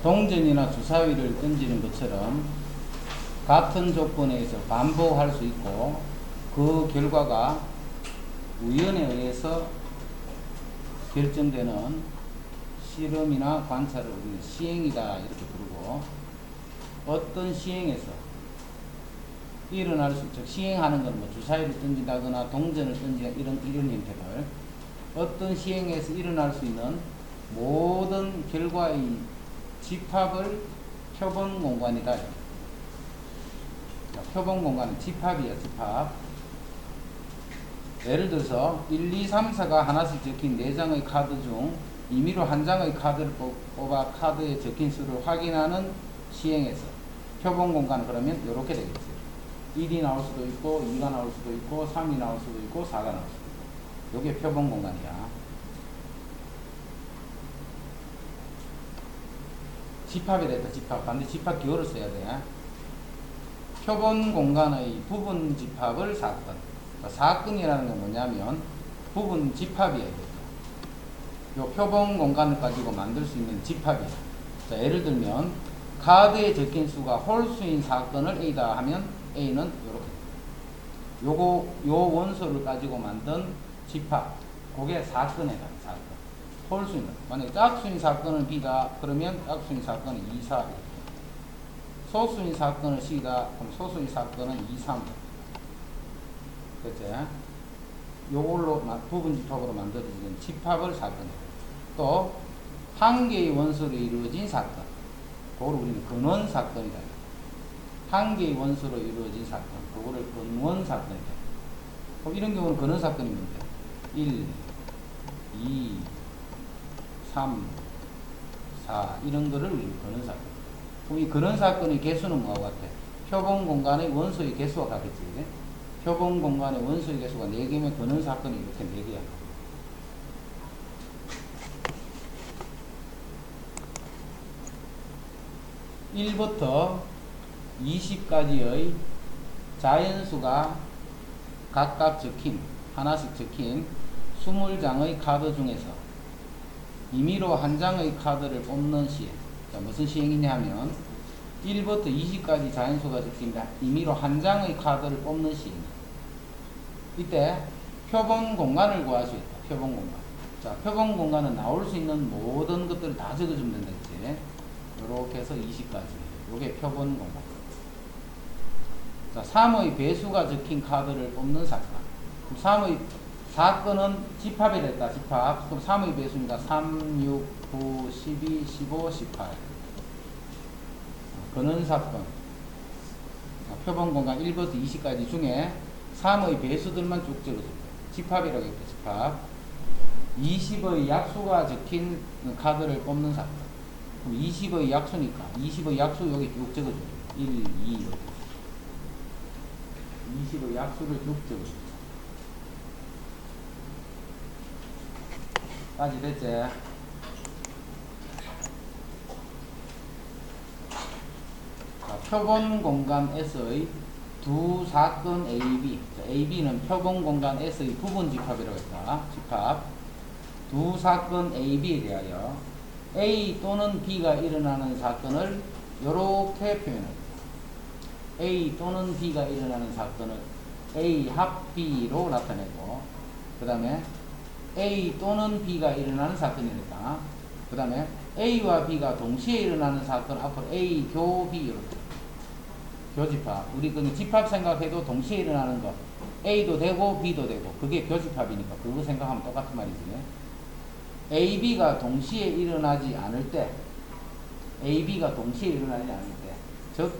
동전이나 주사위를 던지는 것처럼 같은 조건에서 반복할 수 있고 그 결과가 우연에 의해서 결정되는 실험이나 관찰을 우리는 시행이다 이렇게 부르고, 어떤 시행에서 일어날 수, 즉 시행하는 건 뭐 주사위를 던진다거나 동전을 던지다 이런 형태들, 어떤 시행에서 일어날 수 있는 모든 결과의 집합을 표본 공간이다. 표본 공간은 집합이야, 집합. 예를 들어서 1, 2, 3, 4가 하나씩 적힌 4장의 카드 중 임의로 한 장의 카드를 뽑아 카드에 적힌 수를 확인하는 시행에서 표본 공간은 그러면 이렇게 되겠어요. 1이 나올 수도 있고 2가 나올 수도 있고 3이 나올 수도 있고 4가 나올 수도 있고, 이게 표본 공간이야. 집합이 됐다. 집합. 반드시 집합 기호를 써야 돼. 표본 공간의 부분 집합을 사건. 그러니까 사건이라는 건 뭐냐면 부분 집합이에요. 이 표본 공간을 가지고 만들 수 있는 집합이야. 자, 예를 들면 카드에 적힌 수가 홀수인 사건을 A다 하면 A는 이렇게. 요 원소를 가지고 만든 집합. 그게 사건이다. 사건. 홀수인. 만약에 짝수인 사건은 B다. 그러면 짝수인 사건은 2, 4. 소수인 사건은 C다. 그럼 소수인 사건은 2, 3. 그치? 요걸로 부분 집합으로 만들어지는 집합을 사건이에요. 또 한 개의 원소로 이루어진 사건, 그걸 우리는 근원 사건이다. 한 개의 원소로 이루어진 사건, 그거를 근원 사건이다. 그럼 이런 경우는 근원 사건이 뭔데? 1, 2, 3, 4 이런 거를 우리는 근원 사건. 그럼 이 근원 사건의 개수는 뭐하고 같아? 표본 공간의 원소의 개수와 같겠지. 그래? 표본 공간의 원소의 개수가 4개면 근원 사건이 이렇게 4개야. 1부터 20까지의 자연수가 각각 적힌, 하나씩 적힌 20장의 카드 중에서 임의로 한 장의 카드를 뽑는 시행. 자, 무슨 시행이냐 하면 1부터 20까지 자연수가 적힌 임의로 한 장의 카드를 뽑는 시행. 이때 표본 공간을 구할 수 있다. 표본 공간. 자, 표본 공간은 나올 수 있는 모든 것들을 다 적어주면 된다. 이제 이렇게 해서 20까지. 이게 표본 공간. 자, 3의 배수가 적힌 카드를 뽑는 사건. 3의 사건은 집합이 됐다. 집합. 그럼 3의 배수니까 3, 6, 9, 12, 15, 18. 근원 사건. 표본 공간 1부터 20까지 중에 3의 배수들만 쭉 적어줍니다. 집합이라고 했죠. 집합. 20의 약수가 적힌 카드를 뽑는 사건. 그럼 20의 약수니까 20의 약수 여기 쭉 적어줍니다. 1, 2 이렇게. 20의 약수를 쭉 적어줍니다. 까지 됐지? 자, 표본 공간 S의 두 사건 AB. 자, AB는 표본 공간 S의 부분 집합이라고 했다. 집합. 두 사건 AB에 대하여 A 또는 B가 일어나는 사건을 이렇게 표현합니다. A 또는 B가 일어나는 사건을 A 합 B로 나타내고, 그 다음에 A 또는 B가 일어나는 사건이랬다. 그 다음에 A와 B가 동시에 일어나는 사건 앞으로 A 교 B 이렇게. 교집합. 우리 그 집합 생각해도 동시에 일어나는 거. A도 되고 B도 되고. 그게 교집합이니까 그거 생각하면 똑같은 말이지. A, B가 동시에 일어나지 않을 때, A, B가 동시에 일어나지 않을 때, 즉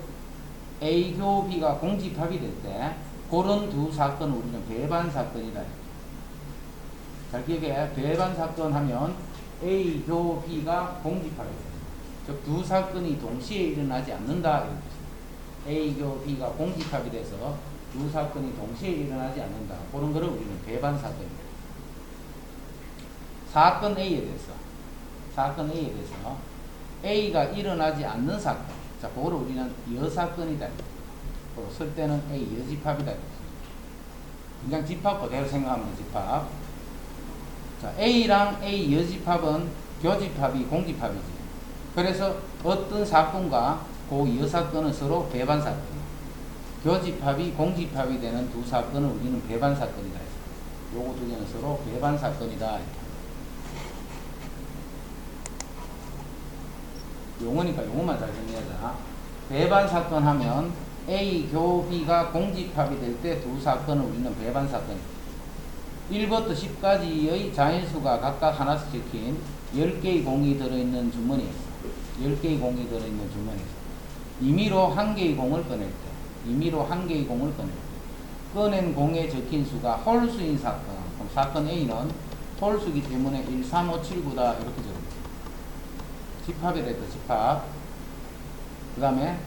A 교 B가 공집합이 될 때, 그런 두 사건을 우리는 배반 사건이다. 잘 기억해. 배반 사건 하면 A 교 B가 공집합이 됩니다. 즉 두 사건이 동시에 일어나지 않는다. A 교 B가 공집합이 돼서 두 사건이 동시에 일어나지 않는다. 그런 거를 우리는 배반 사건입니다. 사건 A에 대해서 A가 일어나지 않는 사건. 자, 그거를 우리는 여사건이다. 쓸 때는 A 여집합이다. 그냥 집합 그대로 생각하면 집합. 자, A랑 A 여집합은 교집합이 공집합이지. 그래서 어떤 사건과 그 이어 사건은 서로 배반 사건이에요. 교집합이 공집합이 되는 두 사건을 우리는 배반 사건이다 했어요. 요거 두 개는 서로 배반 사건이다. 용어니까 용어만 잘 정리하자. 배반 사건 하면 A, 교, B가 공집합이 될 때 두 사건을 우리는 배반 사건이다. 1부터 10까지의 자인수가 각각 하나씩 적힌 10개의 공이 들어있는 주머니에서 10개의 공이 들어있는 주머니에서 임의로 한 개의 공을 꺼낼 때 임의로 한 개의 공을 꺼낼 때 꺼낸 공에 적힌 수가 홀수인 사건. 그럼 사건 A는 홀수이기 때문에 1, 3, 5, 7, 9다 이렇게 적습니다. 집합이 됐다. 집합. 그 다음에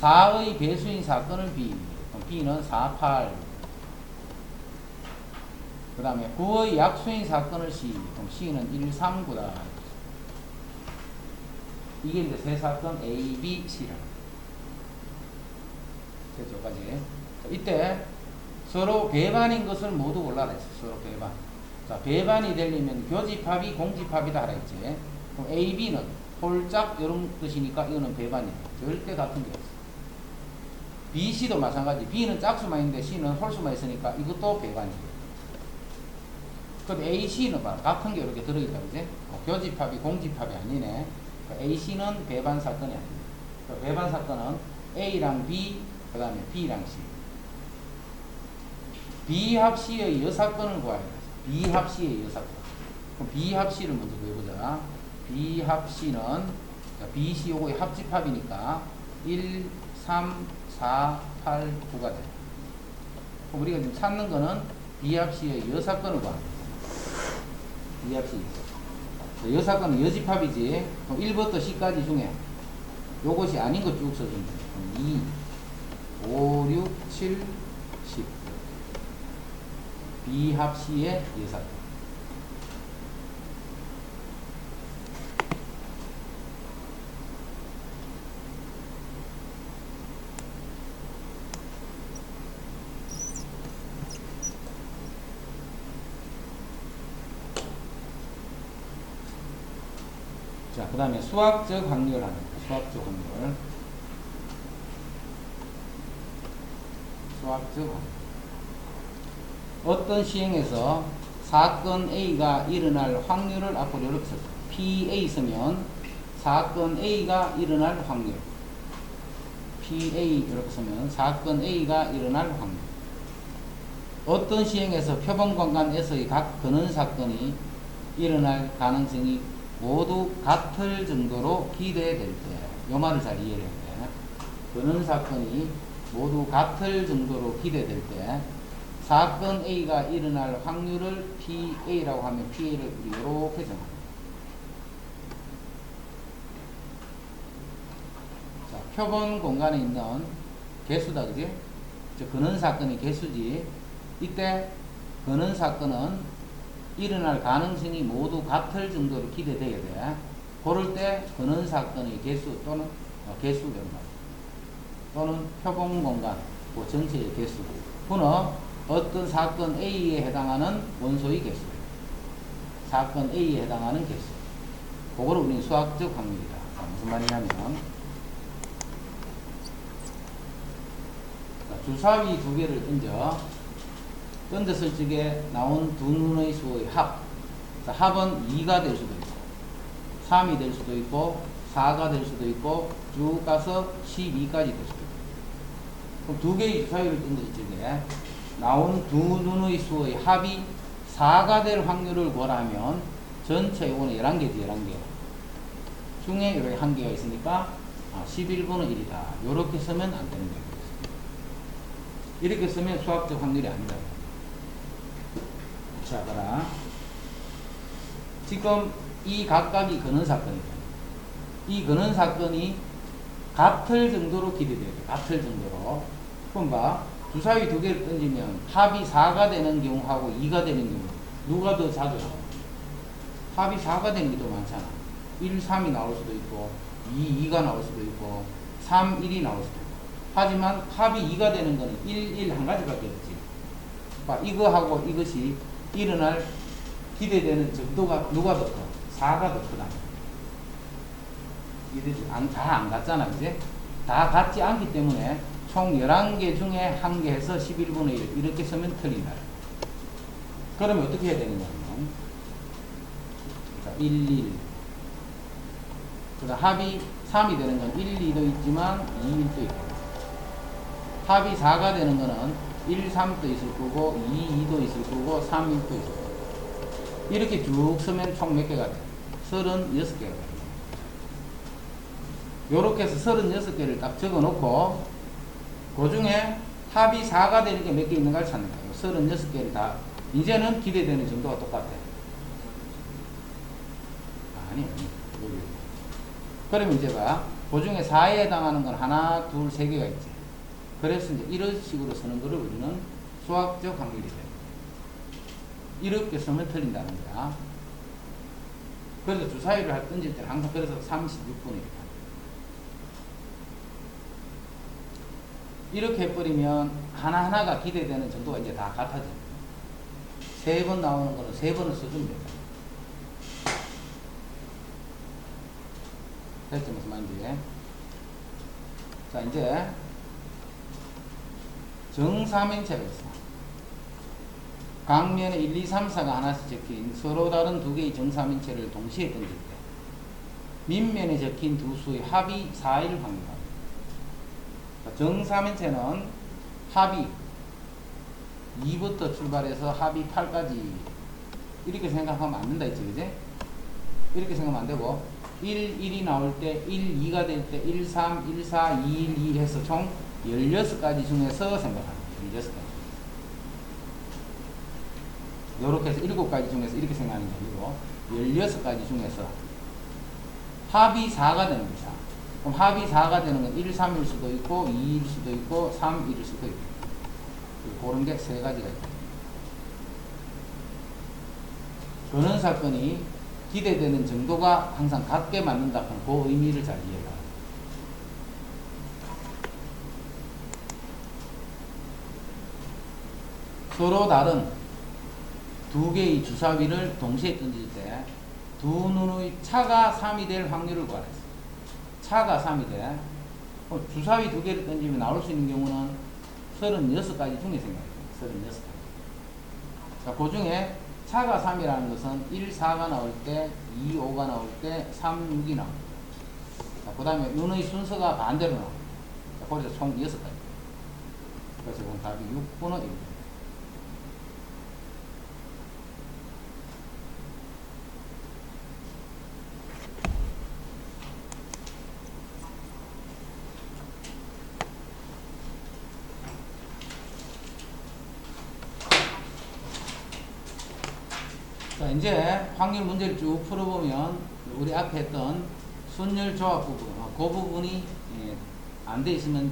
4의 배수인 사건을 B. 그럼 B는 4, 8. 그 다음에 9의 약수인 사건을 C. 그럼 C는 1, 3, 9다. 이게 이제 세 사건 A, B, C라. 여기까지. 이때 서로 배반인 것을 모두 골라라 했어. 서로 배반. 자, 배반이 되려면 교집합이 공집합이다 하라 했지. 그럼 A, B는 홀짝 이런 뜻이니까 이거는 배반이야. 절대 같은 게 없어. B, C도 마찬가지. B는 짝수만 있는데 C는 홀수만 있으니까 이것도 배반이야. 근데 A, C는 봐. 같은 게 이렇게 들어있다. 그지? 교집합이 공집합이 아니네. 그러니까 A, C는 배반 사건이 아닙니다. 그러니까 배반 사건은 A랑 B, 그 다음에 B랑 C. B 합 C의 여사건을 구해야 돼. B 합 C의 여사건. 그럼 B 합 C를 먼저 구해보자. B 합 C는 B, C 요거의 합집합이니까 1, 3, 4, 8, 9가 돼. 그럼 우리가 지금 찾는 거는 B 합 C의 여사건을 구합니다. B 합 C. 여사건은 여집합이지. 그럼 1부터 C까지 중에 요것이 아닌 거 쭉 써주면 돼. 2, 5, 6, 7, 10. B 합 C의 여사건. 자, 그 다음에 수학적 확률 하는 거. 수학적 확률. 수학적 확률. 어떤 시행에서 사건 A가 일어날 확률을 앞으로 이렇게 썼어요. PA 쓰면 사건 A가 일어날 확률. PA 이렇게 쓰면 사건 A가 일어날 확률. 어떤 시행에서 표본공간에서의 각 근원 사건이 일어날 가능성이 모두 같을 정도로 기대될 때, 요 말을 잘 이해해야 돼. 근원 사건이 모두 같을 정도로 기대될 때, 사건 A가 일어날 확률을 PA라고 하면 PA를 이렇게 정합니다. 자, 표본 공간에 있는 개수다, 그지? 근원 사건이 개수지. 이때 근원 사건은 일어날 가능성이 모두 같을 정도로 기대되게 돼. 그럴 때 근원 사건의 개수 또는 개수 또는 표본 공간 그 전체의 개수. 그는 어떤 사건 A에 해당하는 원소의 개수. 사건 A에 해당하는 개수. 그거를 우리는 수학적 확률이다. 무슨 말이냐면 주사위 두 개를 던졌을 적에 나온 두 눈의 수의 합. 자, 합은 2가 될 수도 있고 3이 될 수도 있고 4가 될 수도 있고 쭉 가서 12까지 될 수도 있고. 그럼 두 개의 주사위를 던졌을 적에 나온 두 눈의 수의 합이 4가 될 확률을 구하라면 전체 요거는 11개지 11개 중에 이렇게 한 개가 있으니까 11분의 1이다. 요렇게 쓰면 안 되는 거예요. 이렇게 쓰면 수학적 확률이 아니다. 자, 봐라. 지금 이 각각이 근원 사건이다. 이 근원 사건이 같을 정도로 기대돼요. 같을 정도로. 그럼 봐. 주사위 두 개를 던지면 합이 4가 되는 경우하고 2가 되는 경우 누가 더 자주 나와? 합이 4가 되는 게 더 많잖아. 1, 3이 나올 수도 있고 2, 2가 나올 수도 있고 3, 1이 나올 수도 있고. 하지만 합이 2가 되는 거는 1, 1 한 가지밖에 없지. 봐, 이거하고 이것이 일어날 기대되는 정도가 누가 더 커? 4가 더 크다. 다 안 같잖아, 그지? 다 같지 않기 때문에 총 11개 중에 1개 해서 11분의 1 이렇게 쓰면 틀린다. 그러면 어떻게 해야 되느냐면, 자, 1, 1. 그러니까 합이 3이 되는 건 1, 2도 있지만 2, 1도 있고, 합이 4가 되는 거는 1, 3도 있을 거고 2, 2도 있을 거고 3, 1도 있을 거고, 이렇게 쭉 쓰면 총 몇 개가 돼? 36개가 돼. 요렇게 해서 36개를 딱 적어 놓고, 그 중에 합이 4가 되는 게 몇 개 있는가를 찾는 거예요. 36개를 다. 이제는 기대되는 정도가 똑같아. 아니. 그러면 이제 봐. 그 중에 4에 해당하는 건 하나, 둘, 세 개가 있지. 그래서 이제 이런 식으로 쓰는 거를 우리는 수학적 확률이 돼. 이렇게 쓰면 틀린다는 거야. 그래서 주사위를 던질 때는 항상 그래서 36분이니까. 이렇게 해버리면 하나하나가 기대되는 정도가 이제 다 같아져. 3번 나오는 거는 3번을 써주면 된다. 됐지, 무슨 말인지. 자, 이제 정사면체가 있어. 각면에 1, 2, 3, 4가 하나씩 적힌 서로 다른 두 개의 정사면체를 동시에 던질 때 밑면에 적힌 두 수의 합이 4일 확률합니다. 정사면체는 합이 2부터 출발해서 합이 8까지 이렇게 생각하면 안 된다 했지, 그지? 이렇게 생각하면 안 되고 1, 1이 나올 때 1, 2가 될 때 1, 3, 1, 4, 2, 1, 2 해서 총 16가지 중에서 생각하는 거예요. 16가지. 요렇게 해서 7가지 중에서 이렇게 생각하는 게 아니고 16가지 중에서 합이 4가 되는 거죠. 그럼 합이 4가 되는 건 1, 3일 수도 있고 2일 수도 있고 3일일 수도 있고, 그런 게 3가지가 있다. 그런 사건이 기대되는 정도가 항상 같게 맞는다. 그럼 그 의미를 잘 이해해라. 서로 다른 두 개의 주사위를 동시에 던질 때 두 눈의 차가 3이 될 확률을 구하라 했어. 차가 3이 돼. 주사위 두 개를 던지면 나올 수 있는 경우는 36가지 중에 생겨요. 36가지. 자, 그 중에 차가 3이라는 것은 1, 4가 나올 때, 2, 5가 나올 때, 3, 6이 나옵니다. 자, 그 다음에 눈의 순서가 반대로 나옵니다. 자, 거기서 총 6가지. 그래서 그건 답이 6분의 1입니다. 자, 이제 확률 문제를 쭉 풀어보면 우리 앞에 했던 순열 조합 부분, 그 부분이 안 돼 있으면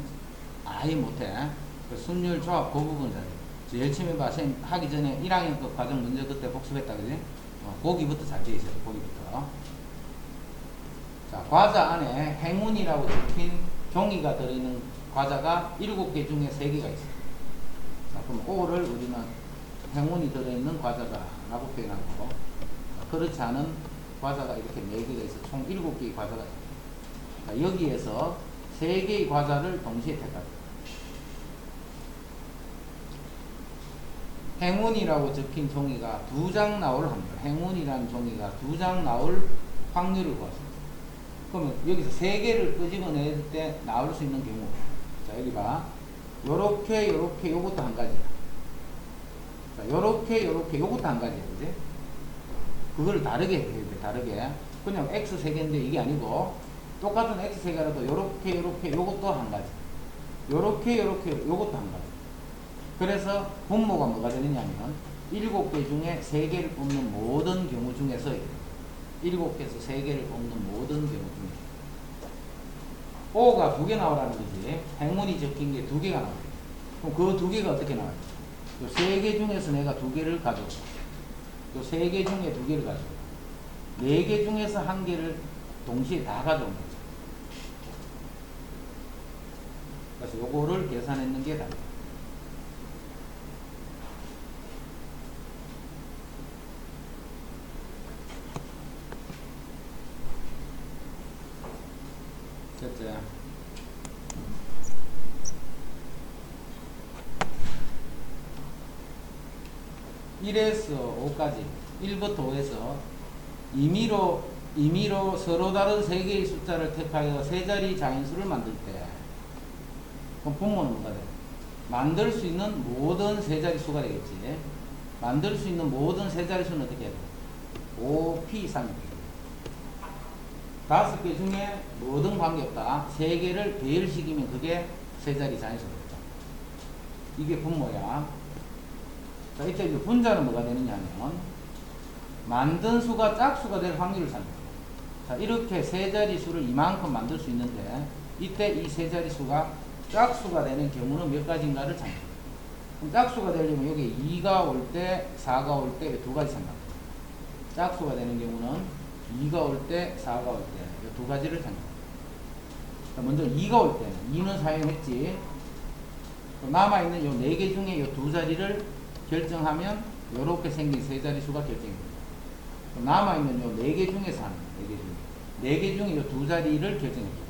아예 못해. 그 순열 조합 그 부분 잘 열심히 봐. 선생님 하기 전에 1학년 그 과정 문제 그때 복습했다, 그지? 거기부터 잘 돼 있어요. 거기부터. 자, 과자 안에 행운이라고 적힌 종이가 들어있는 과자가 7개 중에 3개가 있어요. 자, 그럼 O를 우리는 행운이 들어있는 과자다라고 표현하고, 그렇지 않은 과자가 이렇게 4개가 있어. 총 7개의 과자가 있습니다. 자, 여기에서 3개의 과자를 동시에 택합니다. 행운이라고 적힌 종이가 2장 나올 확률, 행운이라는 종이가 2장 나올 확률을 구하십니다. 그러면 여기서 3개를 끄집어낼 때 나올 수 있는 경우, 자, 여기 봐. 요렇게 요것도 한 가지야. 자, 요렇게 요것도 한 가지야, 그지? 그걸 다르게 해야 돼. 다르게. 그냥 X 3개인데 이게 아니고 똑같은 X 3개라도 요렇게 요것도 한 가지, 요렇게 요것도 한 가지. 그래서 분모가 뭐가 되느냐면 7개 중에 3개를 뽑는 모든 경우 중에서 7개에서 3개를 뽑는 모든 경우 중에 O가 2개 나오라는 거지. 행운이 적힌 게 2개가 나와요. 그럼 그 2개가 어떻게 나와요? 요 3개 중에서 내가 2개를 가져오고, 요 3개 중에 2개를 가져오고, 4개 중에서 1개를 동시에 다 가져온 거죠. 그래서 요거를 계산했는 게 답이에요. 됐지? 1에서 5까지 1부터 5에서 임의로 서로 다른 세 개의 숫자를 택하여 세 자리 자인수를 만들 때 그럼 분모는 뭐가 돼? 만들 수 있는 모든 세 자리 수가 되겠지. 만들 수 있는 모든 세 자리 수는 어떻게 해야 돼? 5p 이상이 되겠지. 5개 중에 뭐든 관계없다. 3개를 배열시키면 그게 세 자리 자인수가 되겠다. 이게 분모야. 자, 이때 이제 분자는 뭐가 되느냐 하면 만든 수가 짝수가 될 확률을 찾는 거예요. 자, 이렇게 세 자리 수를 이만큼 만들 수 있는데 이때 이 세 자리 수가 짝수가 되는 경우는 몇 가지인가를 찾는 거예요. 그럼 짝수가 되려면 여기 2가 올 때, 4가 올 때 두 가지 생각합니다. 짝수가 되는 경우는 2가 올 때, 4가 올 때 이 두 가지를 생각합니다. 먼저 2가 올 때는 2는 사용했지. 남아있는 요 4개 중에 요 두 자리를 결정하면 요렇게 생긴 세 자리 수가 결정됩니다. 남아있는 요 4개 중에서 하는 4개 중에 4개 중에 요 두 자리를 결정해줍니다.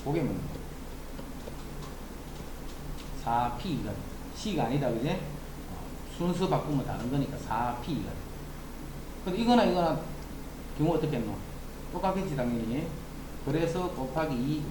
그게 뭡니까? 4p가 c가 아니다, 그지? 순서 바꾸면 다른 거니까 4p가. 근데 이거나 경우 어떻게 했노? 똑같겠지, 당연히. 그래서 곱하기 2.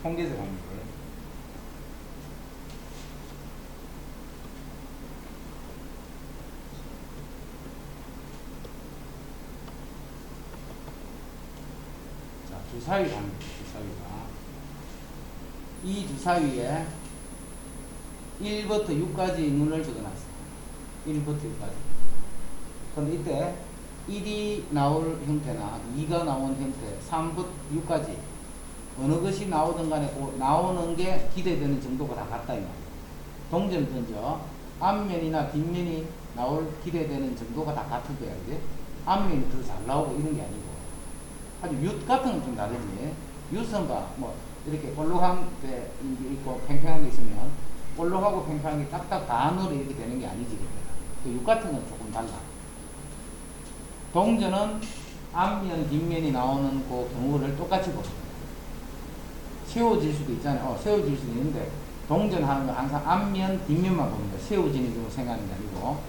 통계적 확률. 자, 주사위 확률, 주사위가. 이 주사위에 1부터 6까지 눈을 적어놨어. 1부터 6까지. 근데 이때 1이 나올 형태나 2가 나온 형태, 3부터 6까지 어느 것이 나오든 간에 나오는 게 기대되는 정도가 다 같다 이 말이야. 동전을 던져 앞면이나 뒷면이 나올 기대되는 정도가 다 같을 거야, 이제. 앞면이 더 잘 나오고 이런 게 아니고. 아주 윷 같은 건 좀 다르지. 윷은 봐, 뭐 이렇게 볼록한 게 있고 팽팽한 게 있으면 볼록하고 팽팽한 게 딱딱 반으로 이렇게 되는 게 아니지. 그 윷 같은 건 조금 달라. 동전은 앞면, 뒷면이 나오는 그 경우를 똑같이 보거든. 세워질 수도 있잖아요. 세워질 수도 있는데 동전 하는 건 항상 앞면, 뒷면만 보는 거예요. 세워지는 경우 생각하는 게 아니고.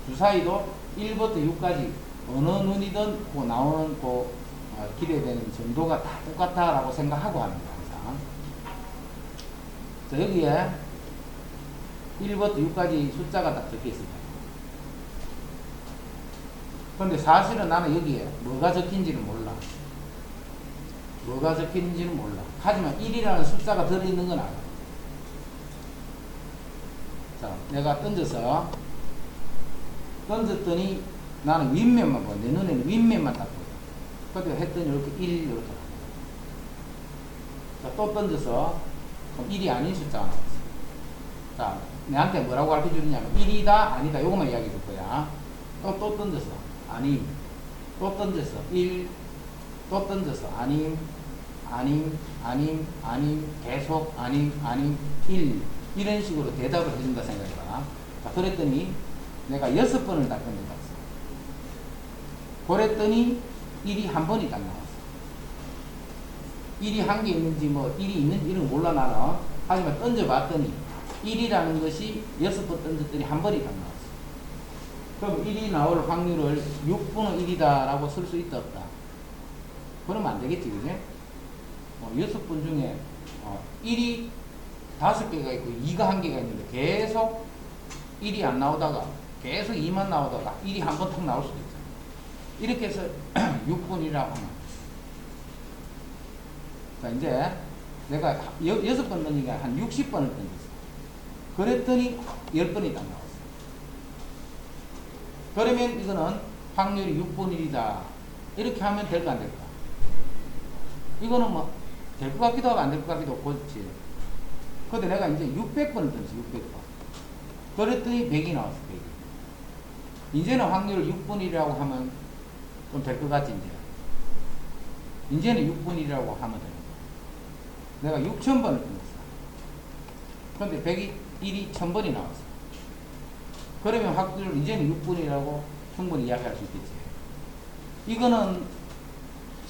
주사위도 1부터 6까지 어느 눈이든 그 나오는 그 기대되는 정도가 다 똑같다라고 생각하고 하는 거예요. 항상. 자, 여기에 1부터 6까지 숫자가 딱 적혀 있습니다. 그런데 사실은 나는 여기에 뭐가 적힌지는 몰라. 뭐가 적혀있는지는 몰라. 하지만 1이라는 숫자가 들어있는 건 알아. 자, 내가 던졌더니 나는 윗면만 봐. 내 눈에는 윗면만 딱 보여. 그래서 했더니 이렇게 1, 이렇게 나와. 자, 또 던져서 그럼 1이 아닌 숫자가 나왔어. 자, 내한테 뭐라고 가르쳐 주느냐면 1이다, 아니다. 요것만 이야기해 줄 거야. 또 던졌어. 아님. 또 던졌어. 1. 또 던졌어. 아님, 계속 아님, 1. 이런 식으로 대답을 해준다 생각해봐. 자, 그랬더니 내가 6번을 딱 던져봤어. 그랬더니 1이 한 번이 딱 나왔어. 1이 한 개 있는지 뭐 1이 있는지 이런 거 몰라 나는. 하지만 던져봤더니 1이라는 것이 6번 던졌더니 한 번이 딱 나왔어. 그럼 1이 나올 확률을 6분의 1이다라고 쓸 수 있다 없다? 그러면 안 되겠지, 그지? 6번 중에 1이 5개가 있고 2가 1개가 있는데 계속 1이 안 나오다가 계속 2만 나오다가 1이 한 번 턱 나올 수도 있잖아. 이렇게 해서 6분이라고 하면. 자, 이제 내가 6번 던진 게 한 60번을 던졌어. 그랬더니 10번이 딱 나왔어. 그러면 이거는 확률이 6분의 1이다. 이렇게 하면 될까 안 될까? 이거는 뭐 될 것 같기도 하고 안 될 것 같기도 하고 그렇지. 근데 내가 이제 600번을 던졌어. 600번. 그랬더니 100이 나왔어. 100이. 100이. 이제는 확률을 6분의 1이라고 하면 좀 될 것 같지, 이제. 이제는 6분의 1이라고 하면 됩니다. 내가 6,000번을 끊었어. 그런데 100이 1000번이 나왔어. 그러면 확률을 이제는 6분이라고 충분히 이야기할 수 있겠지. 이거는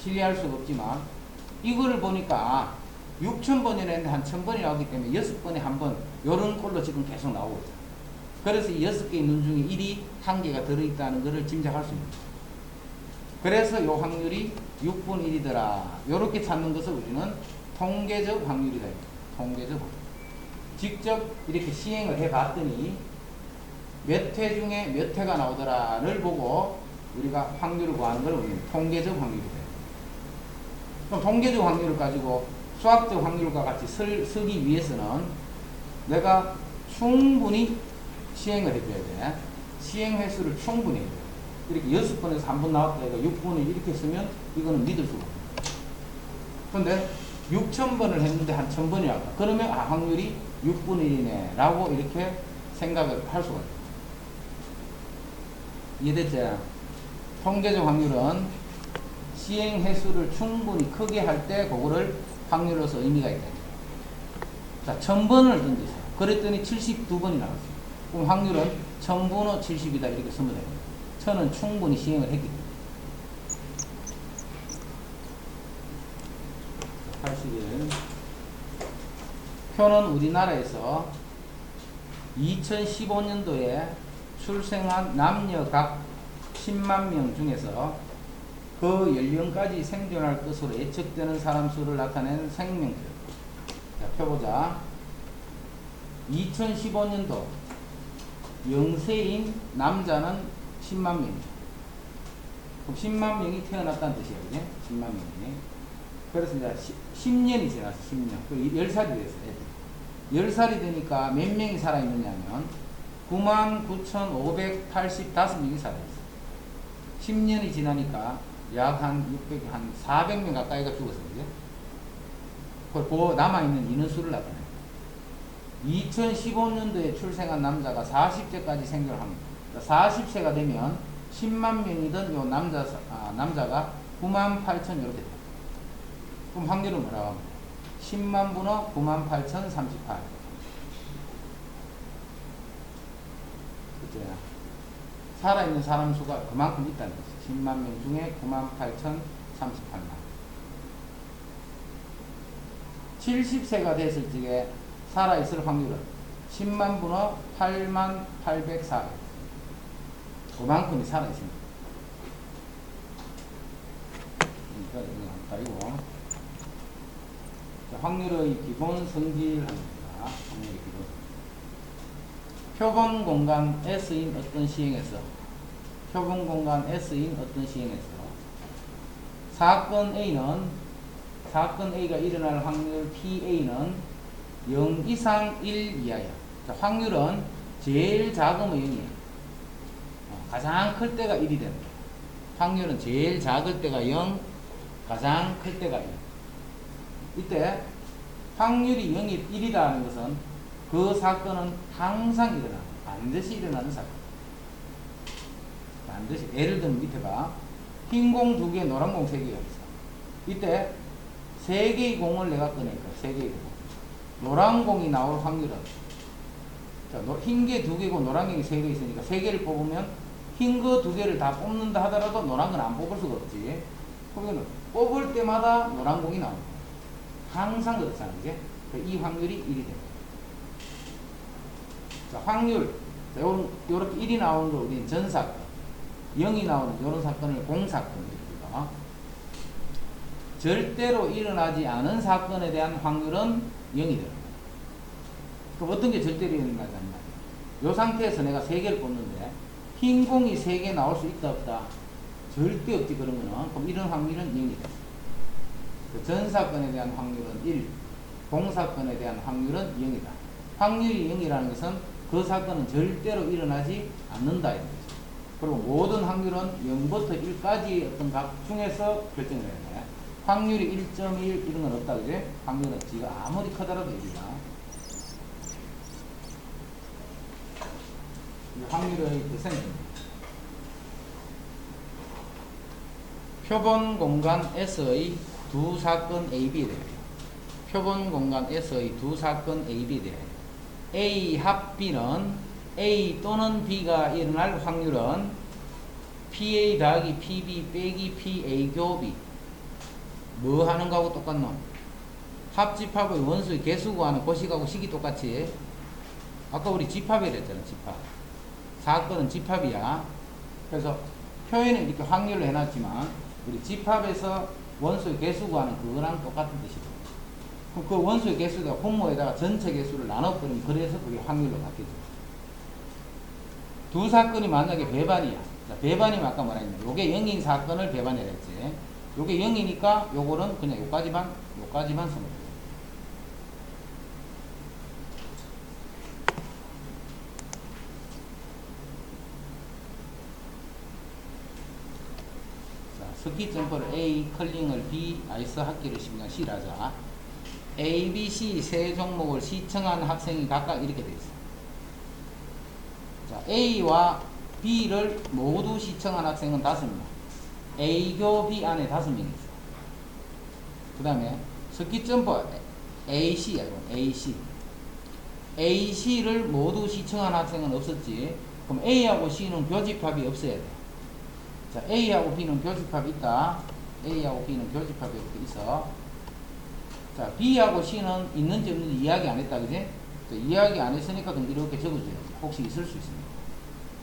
신뢰할 수가 없지만 이거를 보니까 6,000번이라 했는데 한 1000번이 나오기 때문에 6번에 한 번 요런 꼴로 지금 계속 나오고 있죠. 그래서 이 6개의 눈 중에 1이 1개가 들어있다는 것을 짐작할 수 있는 거죠. 그래서 요 확률이 6분의 1이더라. 요렇게 찾는 것을 우리는 통계적 확률이다. 통계적 확률. 직접 이렇게 시행을 해봤더니 몇 회 중에 몇 회가 나오더라를 보고 우리가 확률을 구하는 걸 우리는 통계적 확률이다. 그럼 통계적 확률을 가지고 수학적 확률과 같이 쓰기 위해서는 내가 충분히 시행을 해줘야 돼. 시행 횟수를 충분히 해줘야 돼. 이렇게 6번에서 한 번 나왔다 해가 6분을 이렇게 쓰면 이거는 믿을 수가 없어. 그런데 6,000번을 했는데 한 1,000번이 나왔다. 그러면 확률이 6분의 1이네 라고 이렇게 생각을 할 수가 있다. 이해됐지? 통계적 확률은 시행 횟수를 충분히 크게 할 때 그거를 확률로서 의미가 있다. 자, 1000번을 던졌어요. 그랬더니 72번이 나왔어요. 그럼 확률은 1000분의 70이다 이렇게 쓰면 됩니다. 1000은 충분히 시행을 했기 때문에. 81. 표는 우리나라에서 2015년도에 출생한 남녀 각 10만 명 중에서 그 연령까지 생존할 것으로 예측되는 사람 수를 나타낸 생명표. 자, 펴보자. 2015년도 영세인 남자는 10만 명이죠. 그럼 10만 명이 태어났다는 뜻이에요. 그지? 10만 명이. 그래서 이제 10년이 지났어. 10년. 그 10살이 됐어. 애들. 10살이 되니까 몇 명이 살아있느냐면 99,585명이 살아있어. 10년이 지나니까 약 한 600, 한 400명 가까이가 죽었어. 그지? 그 남아있는 인원수를 나타내요. 2015년도에 출생한 남자가 40세까지 생존합니다. 40세가 되면 10만 명이던 요 남자가 98,000 이렇게 돼요. 그럼 확률은 뭐라고 합니까? 10만 분의 98,038. 그죠? 살아있는 사람 수가 그만큼 있다는 거죠. 10만 명 중에 98,038만. 70세가 됐을 적에 살아있을 확률은 10만 분의 88,804. 그만큼이 살아있습니다. 그러니까 이거 확률의 기본 성질합니다. 확률의 기본. 표본 공간 S인 어떤 시행에서 표본 공간 S인 어떤 시행에서 사건 A가 일어날 확률 PA는 0 이상 1 이하야. 자, 확률은 제일 작으면 0이야. 가장 클 때가 1이 됩니다. 확률은 제일 작을 때가 0, 가장 클 때가 1. 이때 확률이 0이 1이다 하는 것은 그 사건은 항상 일어나. 반드시 일어나는 사건. 반드시. 예를 들면 밑에 봐. 흰 공 2개, 노란 공 3개가 있어. 이때 3개의 공을 내가 꺼낼 거야. 3개의 공. 노란 공이 나올 확률은, 자, 흰 개 2개고 노란 게 3개 있으니까 3개를 뽑으면 흰 거 2개를 다 뽑는다 하더라도 노란 건 안 뽑을 수가 없지. 그러면 뽑을 때마다 노란 공이 나옵니다. 항상 그렇잖아. 그지? 이 확률이 1이 됩니다. 자, 확률. 자, 요렇게 1이 나오는 걸 우리는 전사건, 0이 나오는 요런 사건을 공사건. 절대로 일어나지 않은 사건에 대한 확률은 0이 됩니다. 그럼 어떤 게 절대로 일어나지 않냐? 요 상태에서 내가 3개를 뽑는데 흰 공이 3개 나올 수 있다 없다? 절대 없지. 그러면은 그럼 이런 확률은 0이 됩니다. 전사건에 대한 확률은 1, 공사건에 대한 확률은 0이다. 확률이 0이라는 것은 그 사건은 절대로 일어나지 않는다. 이런 거죠. 그리고 모든 확률은 0부터 1까지의 어떤 값 중에서 결정을 해야 돼. 확률이 1.1 이런 건 없다. 그지? 확률은 지가 아무리 크더라도 1이다. 확률의 퍼센트입니다. 표본 공간 S의 두 사건 AB에 대해 표본 공간에서의 두 사건 AB에 대해 A 합 B는 A 또는 B가 일어날 확률은 PA 더하기 PB 빼기 PA 교 B 뭐 하는 거하고 똑같노? 합집합의 원수의 개수 구하는 고식하고 식이 똑같이 아까 우리 집합이라 했잖아. 집합 사건은 집합이야. 그래서 표현은 이렇게 확률로 해놨지만 우리 집합에서 원수의 개수 구하는 그거랑 똑같은 뜻이고 그럼 그 원수의 개수가 분모에다가 전체 개수를 나눠버리면 그래서 그게 확률로 바뀌죠. 두 사건이 만약에 배반이야. 자, 배반이면 아까 뭐라 했냐. 요게 0인 사건을 배반이라 했지. 요게 0이니까 요거는 그냥 요까지만 써놓을게요. 자, 스키 점퍼를 A, 컬링을 B, 아이스 하키를 시면 C라자. A, B, C 세 종목을 시청한 학생이 각각 이렇게 되어 있어요. 자, A와 B를 모두 시청한 학생은 5명. A교 B 안에 5명이 있어요. 그 다음에 스키 점퍼 AC야, AC. AC를 모두 시청한 학생은 없었지. 그럼 A하고 C는 교집합이 없어야 돼. 자, A하고 B는 교집합이 있다. A하고 B는 교집합이 있어. 자, B하고 C는 있는지 없는지 이야기 안 했다, 그지? 자, 이야기 안 했으니까 그럼 이렇게 적어줘야지. 혹시 있을 수 있습니다.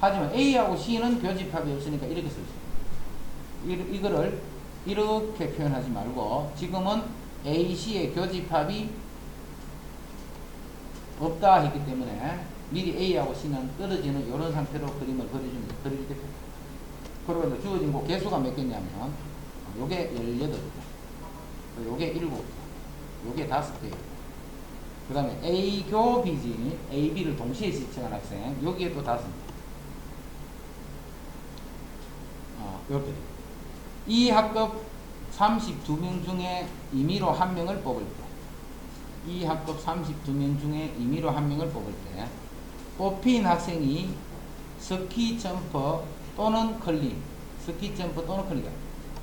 하지만 A하고 C는 교집합이 없으니까 이렇게 쓸 수 있어요. 이거를 이렇게 표현하지 말고 지금은 A, C의 교집합이 없다 했기 때문에 미리 A하고 C는 떨어지는 이런 상태로 그림을 그려줍니다. 그릴 때 그리고 주어진 그 개수가 몇 개냐면 요게 18개, 요게 7개, 요게 5개. 그 다음에 A교 B지, A, B를 동시에 시청한 학생, 여기에 또 5개. 이렇게. 이 학급 32명 중에 임의로 1명을 뽑을 때, 이 학급 32명 중에 임의로 1명을 뽑을 때, 뽑힌 학생이 스키 점퍼 또는 컬링, 스키 점퍼 또는 컬링,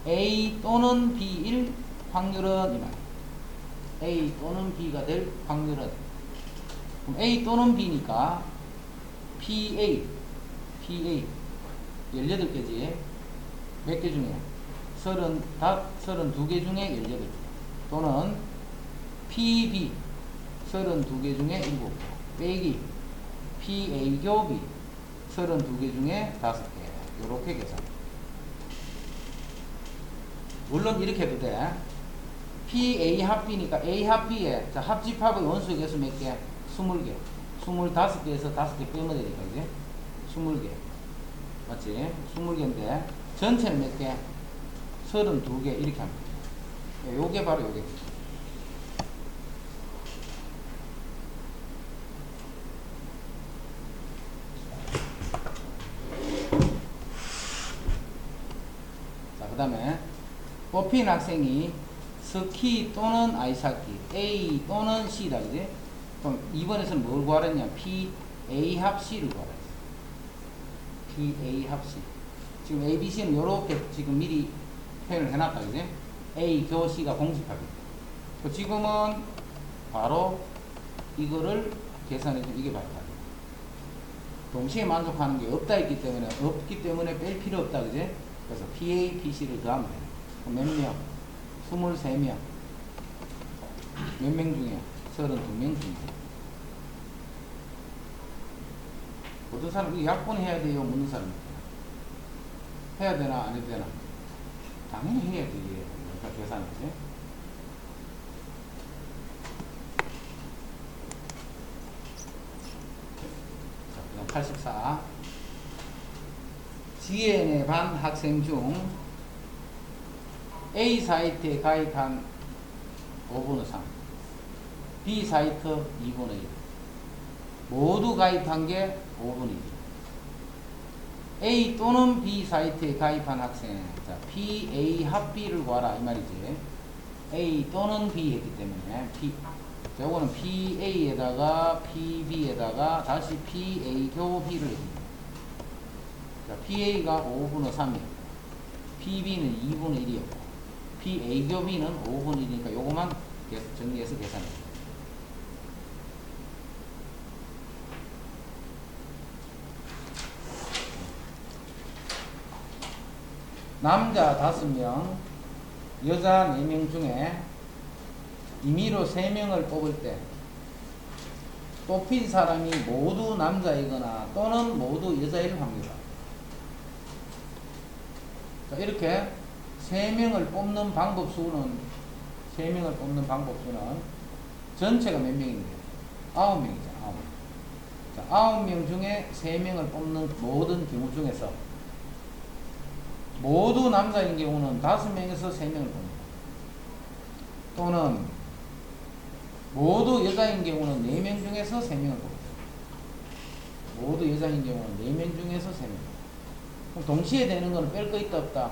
A 또는 B일 확률은 이만. A 또는 B가 될 확률은, 그럼 A 또는 B니까 PA 18개지. 몇 개 중에? 32개 중에 18개. 또는 PB 32개 중에 7개. 빼기 PA교 B 32개 중에 5개. 요렇게 계산. 물론 이렇게 해도 돼. PA 합 B니까 A 합 B에 자, 합집합의 원수의 개수 몇 개? 20개. 25개에서 5개 빼면 되니까 이제 20개. 맞지? 20개인데 전체는 몇 개? 32개 이렇게 합니다. 요게 바로 요게. 자, 그 다음에 뽑힌 학생이 스키 또는 아이스하키 A 또는 C다, 그지? 그럼 2번에서는 뭘 구하랬냐? PA 합 C를 구하라 했어. PA 합 C. 지금 A, B, C는 요렇게 지금 미리 표현을 해놨다, 그지? A, 교, C가 공집합이다. 지금은 바로 이거를 계산해주면 이게 바로 답이다. 동시에 만족하는 게 없다 했기 때문에 뺄 필요 없다, 그지? 그래서 PA, PC를 더하면 돼. 그럼 몇 명? 23명. 몇 명 중에? 32명 중에. 어떤 사람, 이거 약분해야 돼요? 묻는 사람 있잖아. 해야 되나? 안 해도 되나? 당연히 해야 되지. 그러니까 계산이지. 자, 그럼 84. GN의 반 학생 중 A 사이트에 가입한 5분의 3, B 사이트 2분의 1. 모두 가입한 게 5분의 1. A 또는 B 사이트에 가입한 학생. 자, PA 합 B를 구하라 이 말이지. A 또는 B 했기 때문에 자, 요거는 PA에다가 PB에다가 다시 PA 교 B를 해줍니다. 자, PA가 5분의 3이었고 PB는 2분의 1이었고 PA 곱이는 5분의 1이니까 요거만 정리해서 계산해. 남자 5명, 여자 4명 중에 임의로 3명을 뽑을 때 뽑힌 사람이 모두 남자이거나 또는 모두 여자일 확률이다. 자, 이렇게 3명을 뽑는 방법 수는 전체가 몇 명인데? 9명이죠. 9명. 자, 9명 중에 3명을 뽑는 모든 경우 중에서 모두 남자인 경우는 5명에서 3명을 뽑는다. 또는 모두 여자인 경우는 4명 중에서 3명을 뽑는다. 모두 여자인 경우는 4명 중에서 3명. 그럼 동시에 되는 거는 뺄 거 있다 없다?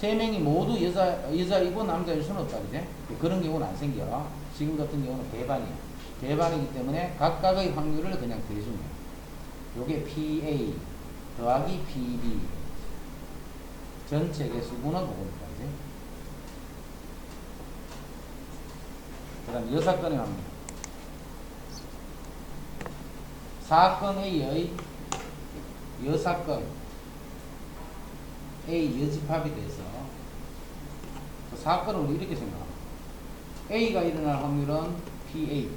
3명이 모두 여자이고 남자일 수는 없다. 그제? 그런 경우는 안 생겨. 지금 같은 경우는 배반이야. 배반이기 때문에 각각의 확률을 그냥 대주면 요게 PA 더하기 PB 전체 개수분은 그겁니다. 그지? 그 다음 여사건의 확률. 사건 A의 여사건 A 여집합이 돼서 그 사건을 우리 이렇게 생각합니다. A가 일어날 확률은 PA,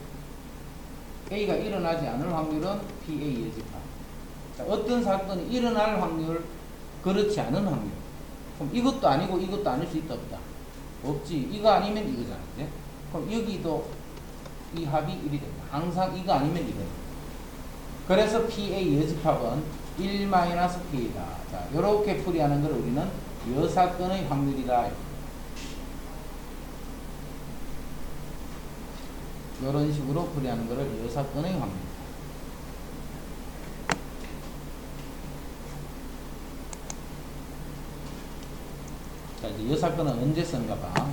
A가 일어나지 않을 확률은 PA 여집합. 자, 어떤 사건이 일어날 확률, 그렇지 않은 확률. 그럼 이것도 아니고 이것도 아닐 수 있다 없다? 없지. 이거 아니면 이거잖아. 그치? 그럼 여기도 이 합이 1이 됩니다. 항상 이거 아니면 이거예요. 그래서 PA 여집합은 1-PA다. 자, 요렇게 풀이하는 걸 우리는 여사건의 확률이다. 요런 식으로 풀이하는 것을 여사건의 확률. 자, 이제 여사건은 언제 쓰는가 봐.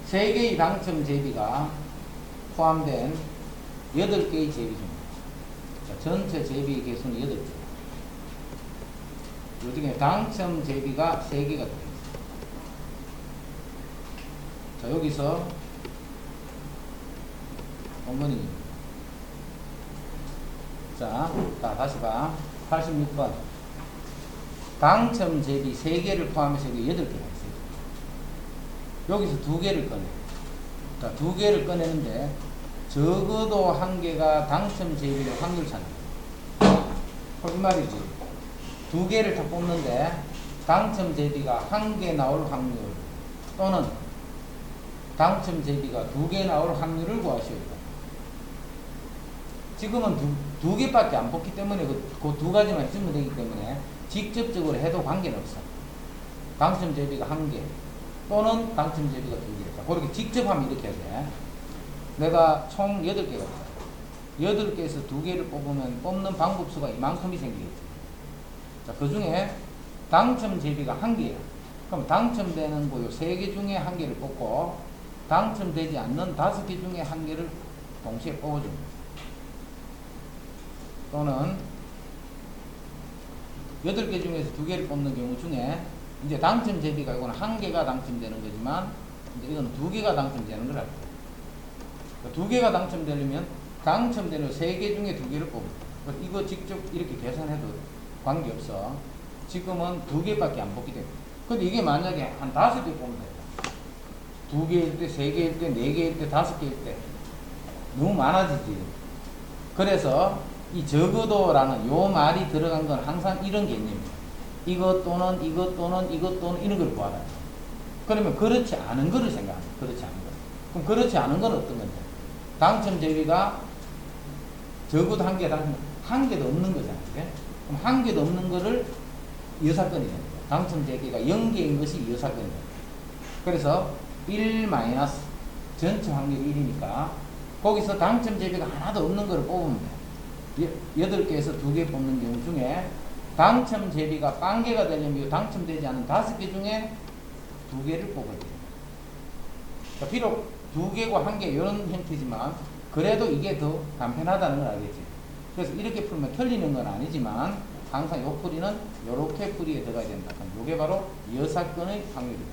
3개의 당첨 제비가 포함된 8개의 제비 중입니다. 자, 전체 제비 개수는 8개. 요 중에 당첨 제비가 3개가 들어있어요. 자, 여기서 어머니. 자, 다시 봐. 86번. 당첨 제비 3개를 포함해서 여기 8개가 있어요. 여기서 2개를 꺼내. 자, 2개를 꺼내는데 적어도 1개가 당첨 제비의 확률 차입니다. 이 말이지. 2개를 다 뽑는데 당첨 제비가 1개 나올 확률 또는 당첨 제비가 2개 나올 확률을 구하시오. 지금은 두 개밖에 안 뽑기 때문에 그 2가지만 쓰면 되기 때문에 직접적으로 해도 관계는 없어. 당첨 제비가 1개 또는 당첨 제비가 2개. 그렇게 직접 하면 이렇게 해야 돼. 내가 총 8개가 있어. 8개에서 2개를 뽑으면 뽑는 방법수가 이만큼이 생기겠지. 자, 그 중에 당첨 제비가 1개야. 그럼 당첨되는 거 3개 중에 1개를 뽑고 당첨되지 않는 5개 중에 1개를 동시에 뽑아줍니다. 또는 8개 중에서 2개를 뽑는 경우 중에 이제 당첨 제비가 이거는 1개가 당첨되는 거지만 이제 이거는 2개가 당첨되는 걸 할 거예요. 2개가 당첨되려면 당첨되는 3개 중에 2개를 뽑습니다. 이거 직접 이렇게 계산해도 관계없어. 지금은 2개밖에 안 뽑기 때문에. 근데 이게 만약에 한 5개 뽑으면 돼요. 2개일 때, 3개일 때, 4개일 때, 5개일 때 너무 많아지지. 그래서 이 적어도라는 요 말이 들어간 건 항상 이런 개념이에요. 이것 또는 이것 또는 이것 또는 이런 걸 구하라. 그러면 그렇지 않은 거를 생각합니다. 그렇지 않은 거. 그럼 그렇지 않은 건 어떤 건데? 당첨 제비가 적어도 1개, 1개도 없는 거잖아요. 그래? 그럼 1개도 없는 거를 여사건이 됩니다. 당첨 제비가 0개인 것이 여사건이 됩니다. 그래서 1 마이너스 전체 확률이 1이니까 거기서 당첨 제비가 하나도 없는 거를 뽑으면 돼. 8개에서 2개 뽑는 경우 중에 당첨 제비가 0개가 되려면 당첨되지 않은 5개 중에 2개를 뽑아야 돼요. 그러니까 비록 2개고 1개 이런 형태지만 그래도 이게 더 간편하다는 걸 알겠지. 그래서 이렇게 풀면 틀리는 건 아니지만 항상 요 풀이는 요렇게 풀이에 들어가야 된다. 그럼 요게 바로 여사건의 확률입니다.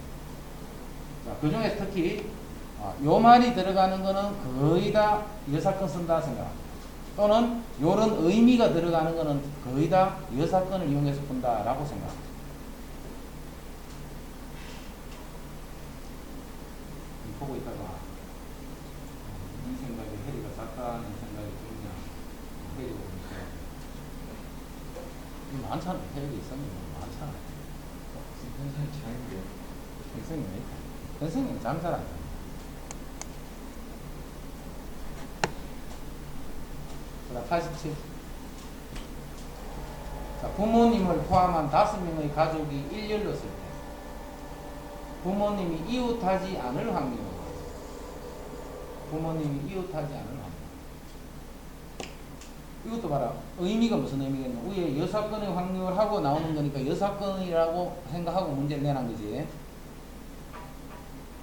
자, 그 중에서 특히 요 말이 들어가는 거는 거의 다 여사건 쓴다 생각합니다. 또는 요런 의미가 들어가는 거는 거의 다 여사건을 이용해서 푼다라고 생각합니다. 보고 있다가 이 생각에 해리가 작다는 생각이 드냐, 해리가 보니까 많잖아. 해리 있으면 많잖아. 선생님 잘해요. 선생님 잠 잘 안 자. 자, 87. 자, 부모님을 포함한 5명의 가족이 일렬로 쓸 때 부모님이 이웃하지 않을 확률. 부모님이 이웃하지 않을 확률. 이것도 봐라. 의미가 무슨 의미겠냐. 위에 여사건의 확률하고 나오는 거니까 여사건이라고 생각하고 문제를 내는 거지.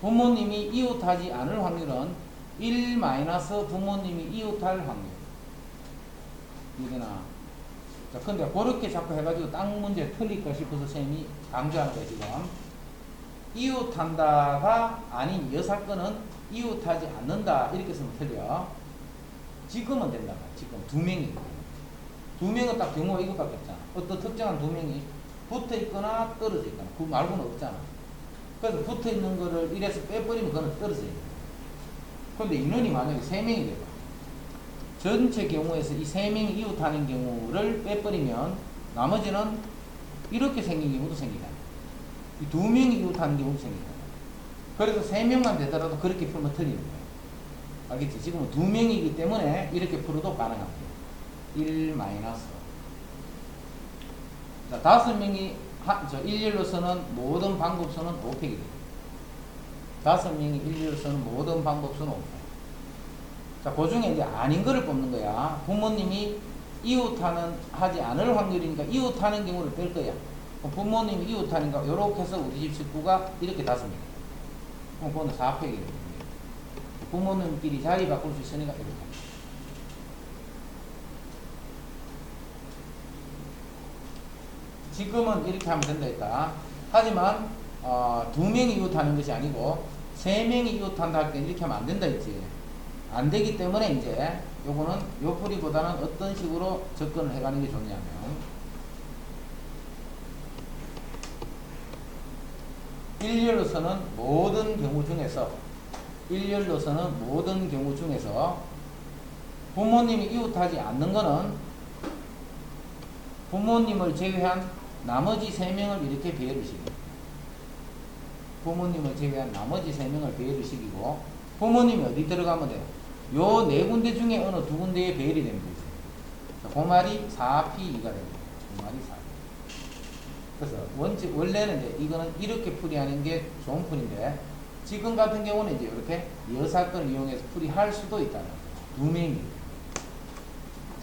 부모님이 이웃하지 않을 확률은 1 마이너스 부모님이 이웃할 확률. 이해되나? 자, 근데 그렇게 자꾸 해가지고 딱 문제 틀릴까 싶어서 쌤이 강조하는 거야, 지금. 이웃한다가 아닌 여사건은 이웃하지 않는다. 이렇게 쓰면 틀려. 지금은 된다. 지금 2명이거든. 2명은 딱 경우가 이것밖에 없잖아. 어떤 특정한 2명이 붙어 있거나 떨어져 있거나. 그 말고는 없잖아. 그래서 붙어 있는 거를 이래서 빼버리면 그거는 떨어져 있는 거야. 근데 인원이 만약에 3명이 돼봐. 전체 경우에서 이 3명이 이웃하는 경우를 빼버리면 나머지는 이렇게 생긴 경우도 생기잖아. 이 2명이 이웃하는 경우도 생기잖아. 그래서 3명만 되더라도 그렇게 풀면 틀리는 거야. 알겠지? 지금은 2명이기 때문에 이렇게 풀어도 가능합니다. 1 마이너스. 자, 5명이 일렬로서는 모든 방법수는 5팩이 됩니다. 5명이 일렬로서는 모든 방법수는 5팩. 자, 그 중에 이제 아닌 거를 뽑는 거야. 부모님이 하지 않을 확률이니까 이웃하는 경우를 뺄 거야. 부모님이 이웃하니까 요렇게 해서 우리 집 식구가 이렇게 5명. 그럼 그거는 4팩이 됩니다. 부모님끼리 자리 바꿀 수 있으니까 이렇게. 지금은 이렇게 하면 된다 했다. 하지만 2명이 이웃하는 것이 아니고 3명이 이웃한다 할 때 이렇게 하면 안 된다 했지. 안 되기 때문에 이제 요거는 요 풀이보다는 어떤 식으로 접근을 해가는 게 좋냐면 일렬로서는 모든 경우 중에서 부모님이 이웃하지 않는 거는 부모님을 제외한 나머지 3명을 이렇게 배열을 시킵니다. 부모님을 제외한 나머지 3명을 배열을 시키고 부모님이 어디 들어가면 돼요? 요 4군데 중에 어느 2군데에 배열이 되면 되죠. 그 말이 4P2가 됩니다. 그 말이 4P. 그래서 원래는 이제 이거는 이렇게 풀이하는 게 좋은 풀인데 지금 같은 경우는 이제 이렇게 여사건을 이용해서 풀이할 수도 있다는 거예요. 2명이.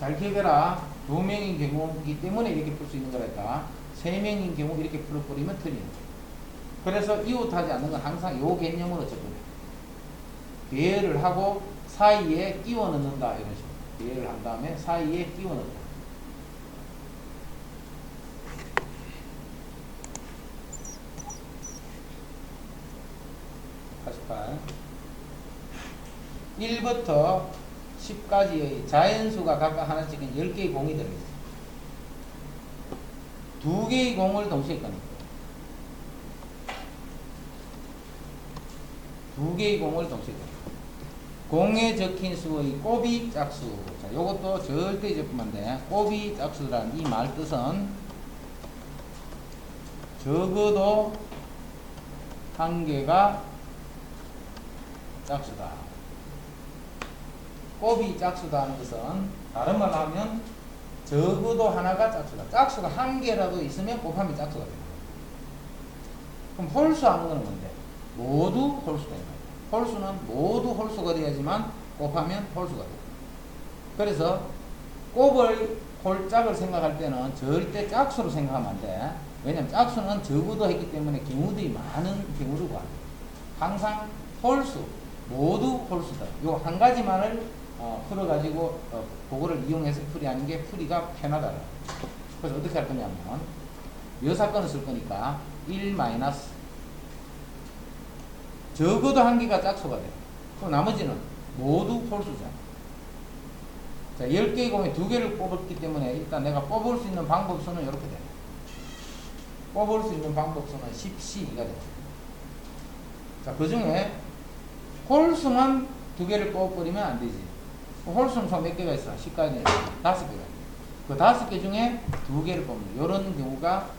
잘 기억해라. 2명인 경우이기 때문에 이렇게 풀 수 있는 거랄까. 3명인 경우 이렇게 풀어버리면 틀리는 거예요. 그래서 이웃하지 않는 건 항상 요 개념으로 접근해요. 배열을 하고 사이에 끼워 넣는다. 이런 식으로. 배열을 한 다음에 사이에 끼워 넣는다. (88) 1부터 10까지의 자연수가 각각 하나씩 10개의 공이 들어있어요. 2개의 공을 동시에 꺼내요. 2개의 공을 동시에 꺼내요. 공에 적힌 수의 곱이 짝수. 자, 요것도 절대 잊어보면 안 돼. 곱이 짝수라는 이 말 뜻은 적어도 한 개가 짝수다. 곱이 짝수다 하는 것은 다른 말로 하면 적어도 하나가 짝수다. 짝수가 한 개라도 있으면 곱하면 짝수가 됩니다. 그럼 홀수하는 것은 뭔데? 모두 홀수가 됩니다. 홀수는 모두 홀수가 되어야지만 곱하면 홀수가 됩니다. 그래서 곱을 홀짝을 생각할 때는 절대 짝수로 생각하면 안 돼. 왜냐면 짝수는 적어도 했기 때문에 경우들이 많은 경우를 구합니다. 항상 홀수, 모두 홀수다. 요 한 가지만을 풀어가지고 그거를 이용해서 풀이하는 게 풀이가 편하다. 그래서 어떻게 할 거냐면 이 사건을 쓸 거니까 1 마이너스 적어도 한 개가 짝수가 돼. 그럼 나머지는 모두 홀수잖아. 자, 10개의 공에 2개를 뽑았기 때문에 일단 내가 뽑을 수 있는 방법수는 이렇게 돼. 뽑을 수 있는 방법수는 10C2가 돼. 자, 그 중에 홀수만 2개를 뽑아버리면 안 되지. 홀수는 총 몇 개가 있어? 10까지 5개가. 그 5개 중에 2개를 뽑는 이런 경우가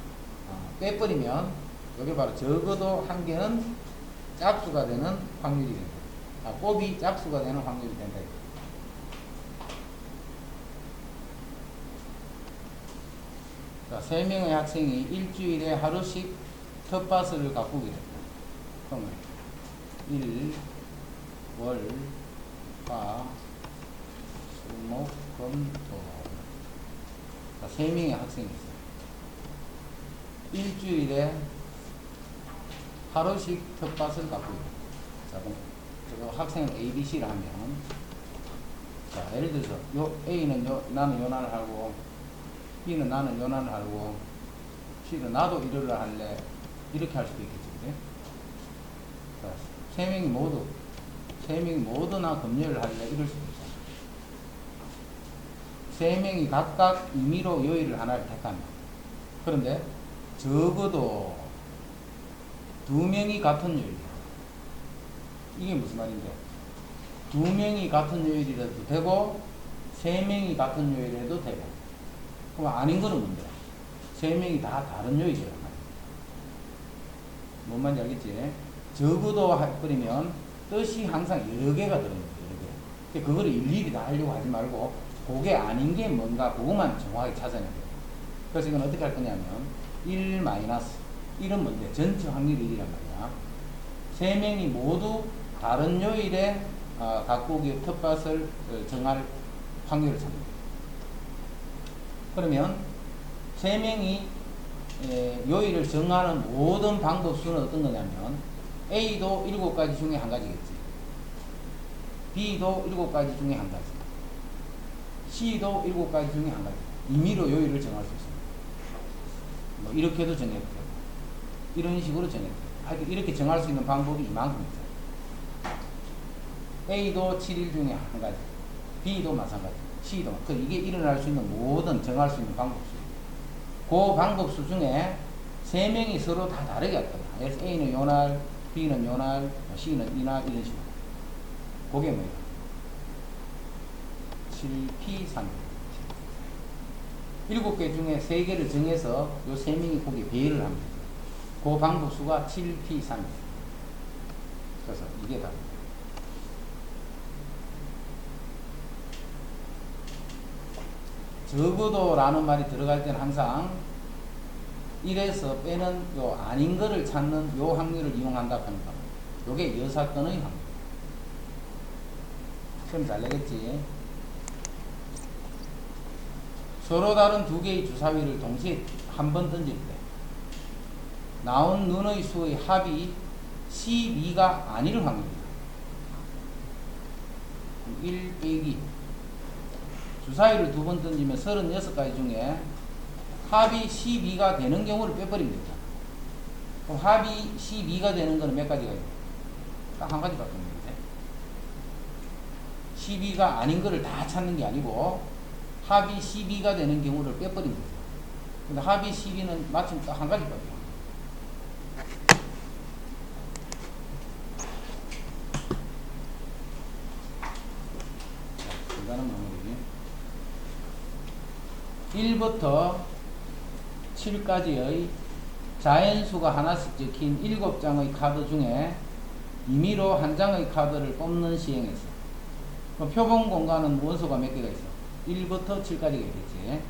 빼버리면 이게 바로 적어도 한 개는 짝수가 되는 확률이 된다. 곱이 짝수가 되는 확률이 된다. 자, 3명의 학생이 일주일에 하루씩 텃밭을 가꾸기로 했다. 그러면 1, 월, 화, 수, 목, 금, 토. 자, 3명의 학생이 있어요. 일주일에 하루씩 텃밭을 가꾸기로 했다. 자, 그럼 저 학생은 A, B, C를 하면, 자, 예를 들어서 요 A는 나는 요 난을 하고, B는 나는 요 난을 하고, C는 나도 이거를 할래. 이렇게 할 수도 있겠지, 그래? 자, 세 명이 모두 나 금요일 할래. 이럴 수도 있잖아. 세 명이 각각 임의로 요일을 하나를 택한다. 그런데 적어도 2명이 같은 요일이야. 이게 무슨 말인데? 2명이 같은 요일이라도 되고 3명이 같은 요일에도 되고. 그럼 아닌 거는 뭔데? 3명이 다 다른 요일이란 말이야. 뭔 말인지 알겠지? 적어도 해버리면 뜻이 항상 여러 개가 들어있는 거야. 여러 개. 그거를 일일이 다 하려고 하지 말고 그게 아닌 게 뭔가 그것만 정확하게 찾아내야 돼. 그래서 이건 어떻게 할 거냐면 1 마이너스 1은 뭔데? 전체 확률 1이란 말이야. 3명이 모두 다른 요일에 가꾸기 텃밭을 정할 확률을 찾는 거예요. 그러면 3명이 요일을 정하는 모든 방법수는 어떤 거냐면 A도 7가지 중에 한 가지겠지. B도 7가지 중에 한 가지. C도 7가지 중에 한 가지. 임의로 요일을 정할 수 있습니다. 뭐 이렇게도 정해도 되고 이런 식으로 정해도 되고 이렇게 정할 수 있는 방법이 이만큼 있어요. A도 7일 중에 한 가지, B도 마찬가지, C도 이게 일어날 수 있는 모든 정할 수 있는 방법수. 그 방법수 중에 3명이 서로 다 다르게 할 거야. 그래서 A는 요날, B는 요날, C는 이날 이런 식으로. 그게 뭐야? 7P3. 7개 중에 3개를 정해서 요 3명이 거기에 배열을 합니다. 그 방법수가 7P3. 그래서 이게 답. 적어도 라는 말이 들어갈 때는 항상 1에서 빼는 요 아닌 거를 찾는 요 확률을 이용한다 하는 겁니다. 요게 여사건의 확률. 시험 잘 내겠지? 서로 다른 2개의 주사위를 동시에 한 번 던질 때 나온 눈의 수의 합이 12가 아닐 확률이다. 1 빼기 주사위를 2번 던지면 36가지 중에 합이 12가 되는 경우를 빼버리면 됩니다. 그럼 합이 12가 되는 거는 몇 가지가 있나요? 딱 한 가지밖에 없는데 12가 아닌 거를 다 찾는 게 아니고 합이 12가 되는 경우를 빼버리면 돼요. 근데 합이 12는 마침 딱 한 가지밖에 없어요. 간단한 마무리. 1부터 7까지의 자연수가 하나씩 적힌 7장의 카드 중에 임의로 한 장의 카드를 뽑는 시행에서 표본 공간은 원소가 몇 개가 있어? 1부터 7까지가 있겠지.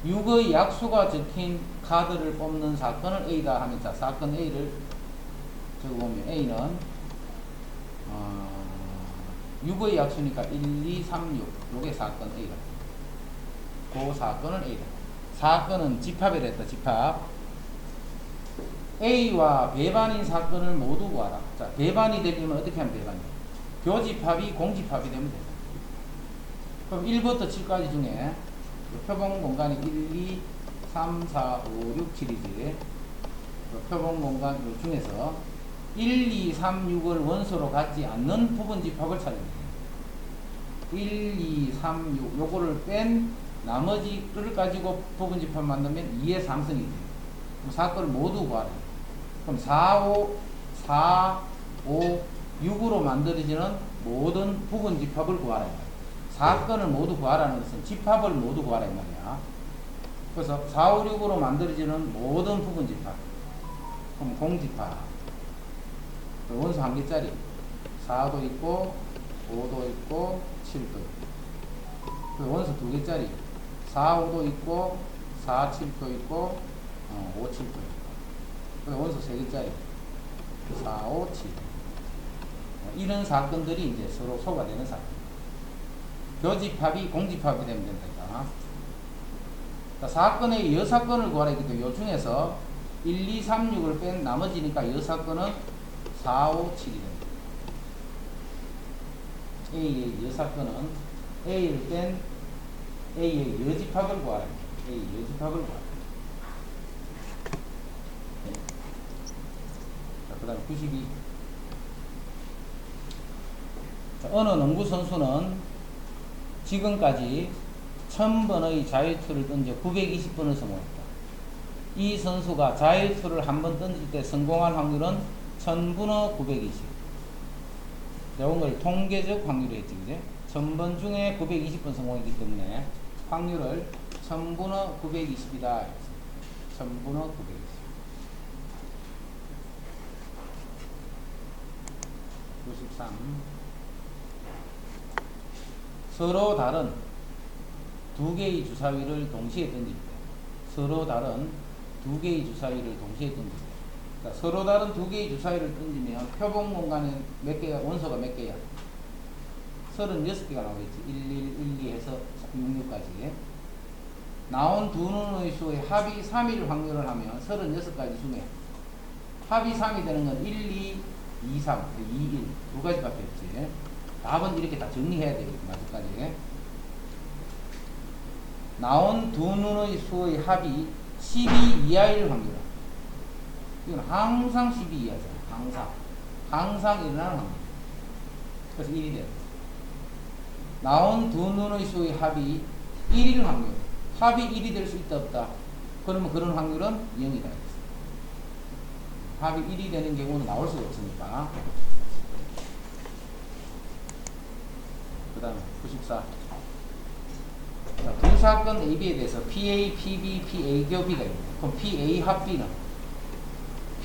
6의 약수가 적힌 카드를 뽑는 사건을 A다 하면 자, 사건 A를 적어보면 A는 6의 약수니까 1, 2, 3, 6 요게 사건 A다. 그 사건은 A다. 사건은 집합이라 했다. 집합. A와 배반인 사건을 모두 구하라. 자, 배반이 되려면 어떻게 하면 배반이야? 교집합이 공집합이 되면 된다. 그럼 1부터 7까지 중에 표본 공간이 1, 2, 3, 4, 5, 6, 7이지. 표본 공간 요 중에서 1, 2, 3, 6을 원소로 갖지 않는 부분 집합을 찾으면 돼요. 1, 2, 3, 6 요거를 뺀 나머지를 가지고 부분 집합 만들면 2의 3승이 돼요. 그럼 사건을 모두 구하래. 그럼 4, 5, 6으로 만들어지는 모든 부분 집합을 구하라. 사건을 모두 구하라는 것은 집합을 모두 구하라 이 말이야. 그래서 4, 5, 6으로 만들어지는 모든 부분 집합. 그럼 공집합. 원소 한 개짜리. 4도 있고, 5도 있고, 7도 있고. 원소 두 개짜리. 4, 5도 있고, 4, 7도 있고, 5, 7도 있고. 원소 세 개짜리. 4, 5, 7. 이런 사건들이 이제 서로 소가되는 사건. 교집합이 공집합이 되면 된다. 사건의 여사건을 구하라 했기 때문에 요 중에서 1, 2, 3, 6을 뺀 나머지니까 여사건은 4, 5, 7이 됩니다. A의 여사건은 A를 뺀 A의 여집합을 구하라. A의 여집합을 구하라. 그 다음에 92. 어느 농구 선수는 지금까지 1000번의 자유투를 던져 920번을 성공했다. 이 선수가 자유투를 한 번 던질 때 성공할 확률은 1000분의 920. 이런 걸 통계적 확률로 했지, 그제? 1000번 중에 920번 성공했기 때문에 확률을 1000분의 920이다. 1000분의 920. 93. 서로 다른 두 개의 주사위를 동시에 던질 때, 서로 다른 두 개의 주사위를 동시에 던질 때, 그러니까 서로 다른 두 개의 주사위를 던지면 표본 공간에 몇 개가, 원소가 몇 개야? 36개가 나오겠지. 1, 1, 1, 2 해서 6, 6까지. 나온 두 눈의 수의 합이 3일 확률을 하면 36가지 중에 합이 3이 되는 건 1, 2, 2, 3, 2, 1. 두 가지 밖에 없지. 답은 이렇게 다 정리해야 되겠지, 마지막까지. 나온 두 눈의 수의 합이 12 이하일 확률. 이건 항상 12 이하잖아. 항상 일어나는 확률. 그래서 1이 돼요. 나온 두 눈의 수의 합이 1일 확률. 합이 1이 될 수 있다, 없다? 그러면 그런 확률은 0이다. 합이 1이 되는 경우는 나올 수가 없으니까. 그 다음에 94. 자, 두 사건 AB에 대해서 PA, PB, PA 교비가 있습니다. 그럼 PA 합 B는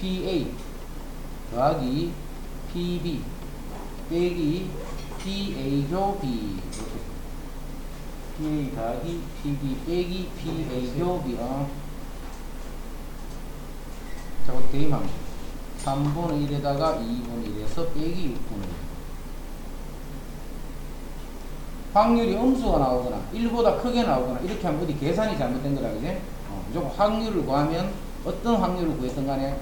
PA 더하기 PB 빼기 PA 교비. PA 더하기 PB 빼기 PA 교비. 저거 대입하면 3분의 1에다가 2분의 1에서 빼기 6분의 1. 확률이 음수가 나오거나 1보다 크게 나오거나 이렇게 하면 어디 계산이 잘못된 거라, 그지? 무조건 확률을 구하면 어떤 확률을 구했든 간에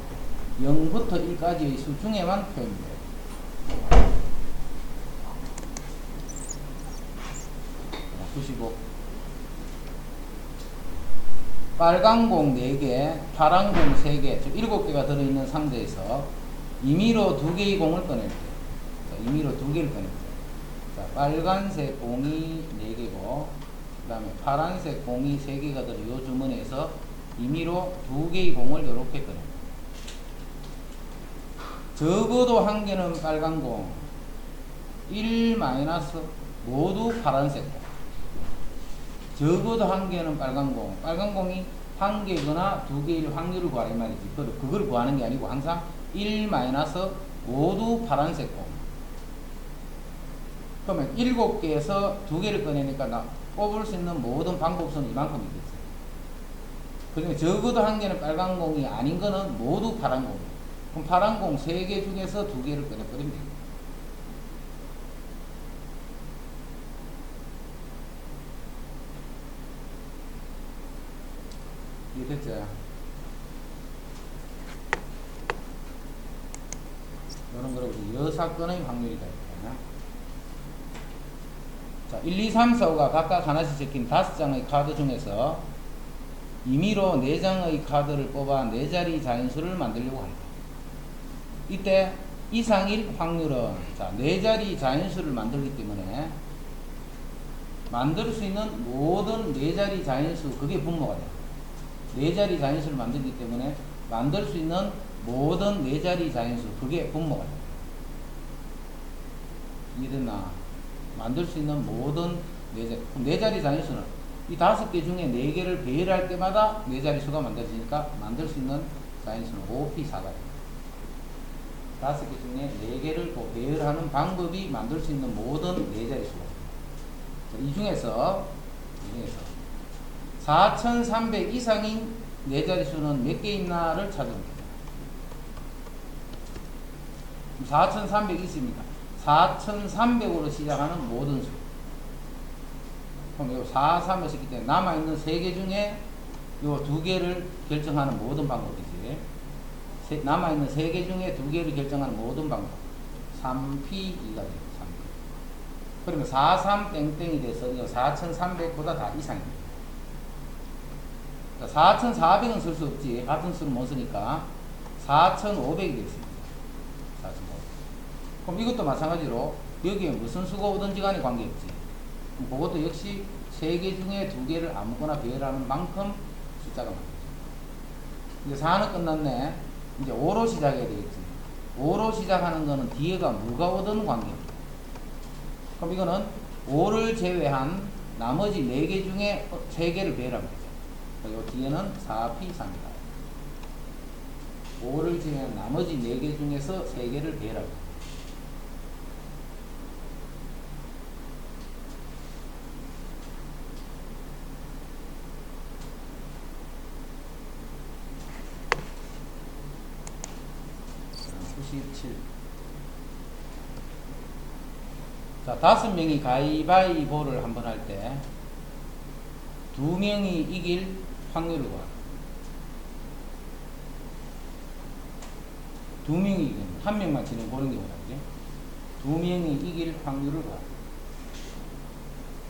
0부터 1까지의 수 중에만 표현돼요. 95. 빨간 공 4개, 파란 공 3개, 즉 7개가 들어있는 상자에서 임의로 2개의 공을 꺼낼 때, 자, 임의로 2개를 꺼낼 때, 자, 빨간색 공이 4개고, 그 다음에 파란색 공이 3개가 들어 요 주머니에서 임의로 2개의 공을 이렇게 꺼냅니다. 적어도 1개는 빨간 공, 1 마이너스 모두 파란색 공. 적어도 1개는 빨간 공. 빨간 공이 1개거나 2개일 확률을 구하라 이 말이지. 그걸 구하는 게 아니고 항상 1 마이너스 모두 파란색 공. 그러면 7개에서 2개를 꺼내니까 나 뽑을 수 있는 모든 방법수는 이만큼 있겠어요. 그러면 적어도 1개는 빨간 공이 아닌 거는 모두 파란 공. 그럼 파란 공 3개 중에서 2개를 꺼내버리면 됩니다. 이해됐죠? 이런 거로 여사건의 확률이다. 자, 1, 2, 3, 4, 5가 각각 하나씩 적힌 5장의 카드 중에서 임의로 4장의 카드를 뽑아 4자리 자연수를 만들려고 한다. 이때 이상일 확률은, 자, 4자리 자연수를 만들기 때문에 만들 수 있는 모든 4자리 자연수, 그게 분모가 돼요. 4자리 자연수를 만들기 때문에 만들 수 있는 모든 4자리 자연수, 그게 분모가 돼요. 이해됐나? 만들 수 있는 모든 4자리. 그럼 4자리 자연수는 이 5개 중에 4개를 배열할 때마다 4자리 수가 만들어지니까 만들 수 있는 자연수는 5P4가 돼요. 5개 중에 4개를 또 배열하는 방법이 만들 수 있는 모든 4자리 수가 돼요. 이 중에서 4300 이상인 4자리 수는 몇 개 있나를 찾으면 돼요. 4300 있습니다. 4300으로 시작하는 모든 수. 그럼 요 4, 3을 썼기 때문에 남아있는 3개 중에 요 2개를 결정하는 모든 방법이지. 남아있는 3개 중에 2개를 결정하는 모든 방법. 3P2가 돼요. 3P. 그러면 43 땡땡이 돼서 4300보다 다 이상입니다. 4400은 쓸 수 없지. 같은 수는 못 쓰니까 4500이 되겠습니다. 4500. 그럼 이것도 마찬가지로 여기에 무슨 수가 오든지 간에 관계없지. 그럼 그것도 역시 3개 중에 2개를 아무거나 배열하는 만큼 숫자가 많죠. 이제 4는 끝났네. 이제 5로 시작해야 되겠지. 5로 시작하는 거는 뒤에가 뭐가 오든 관계없다. 그럼 이거는 5를 제외한 나머지 4개 중에 3개를 배열하면 되죠. 요 뒤에는 4P3이다. 5를 제외한 나머지 4개 중에서 3개를 배열하면 됩니다. 자, 5명이 가위바위보를 한번 할 때 2명이 이길 확률을 구하라. 2명이 이기는, 1명만 지는 그런 경우다. 그지? 2명이 이길 확률을 구하라.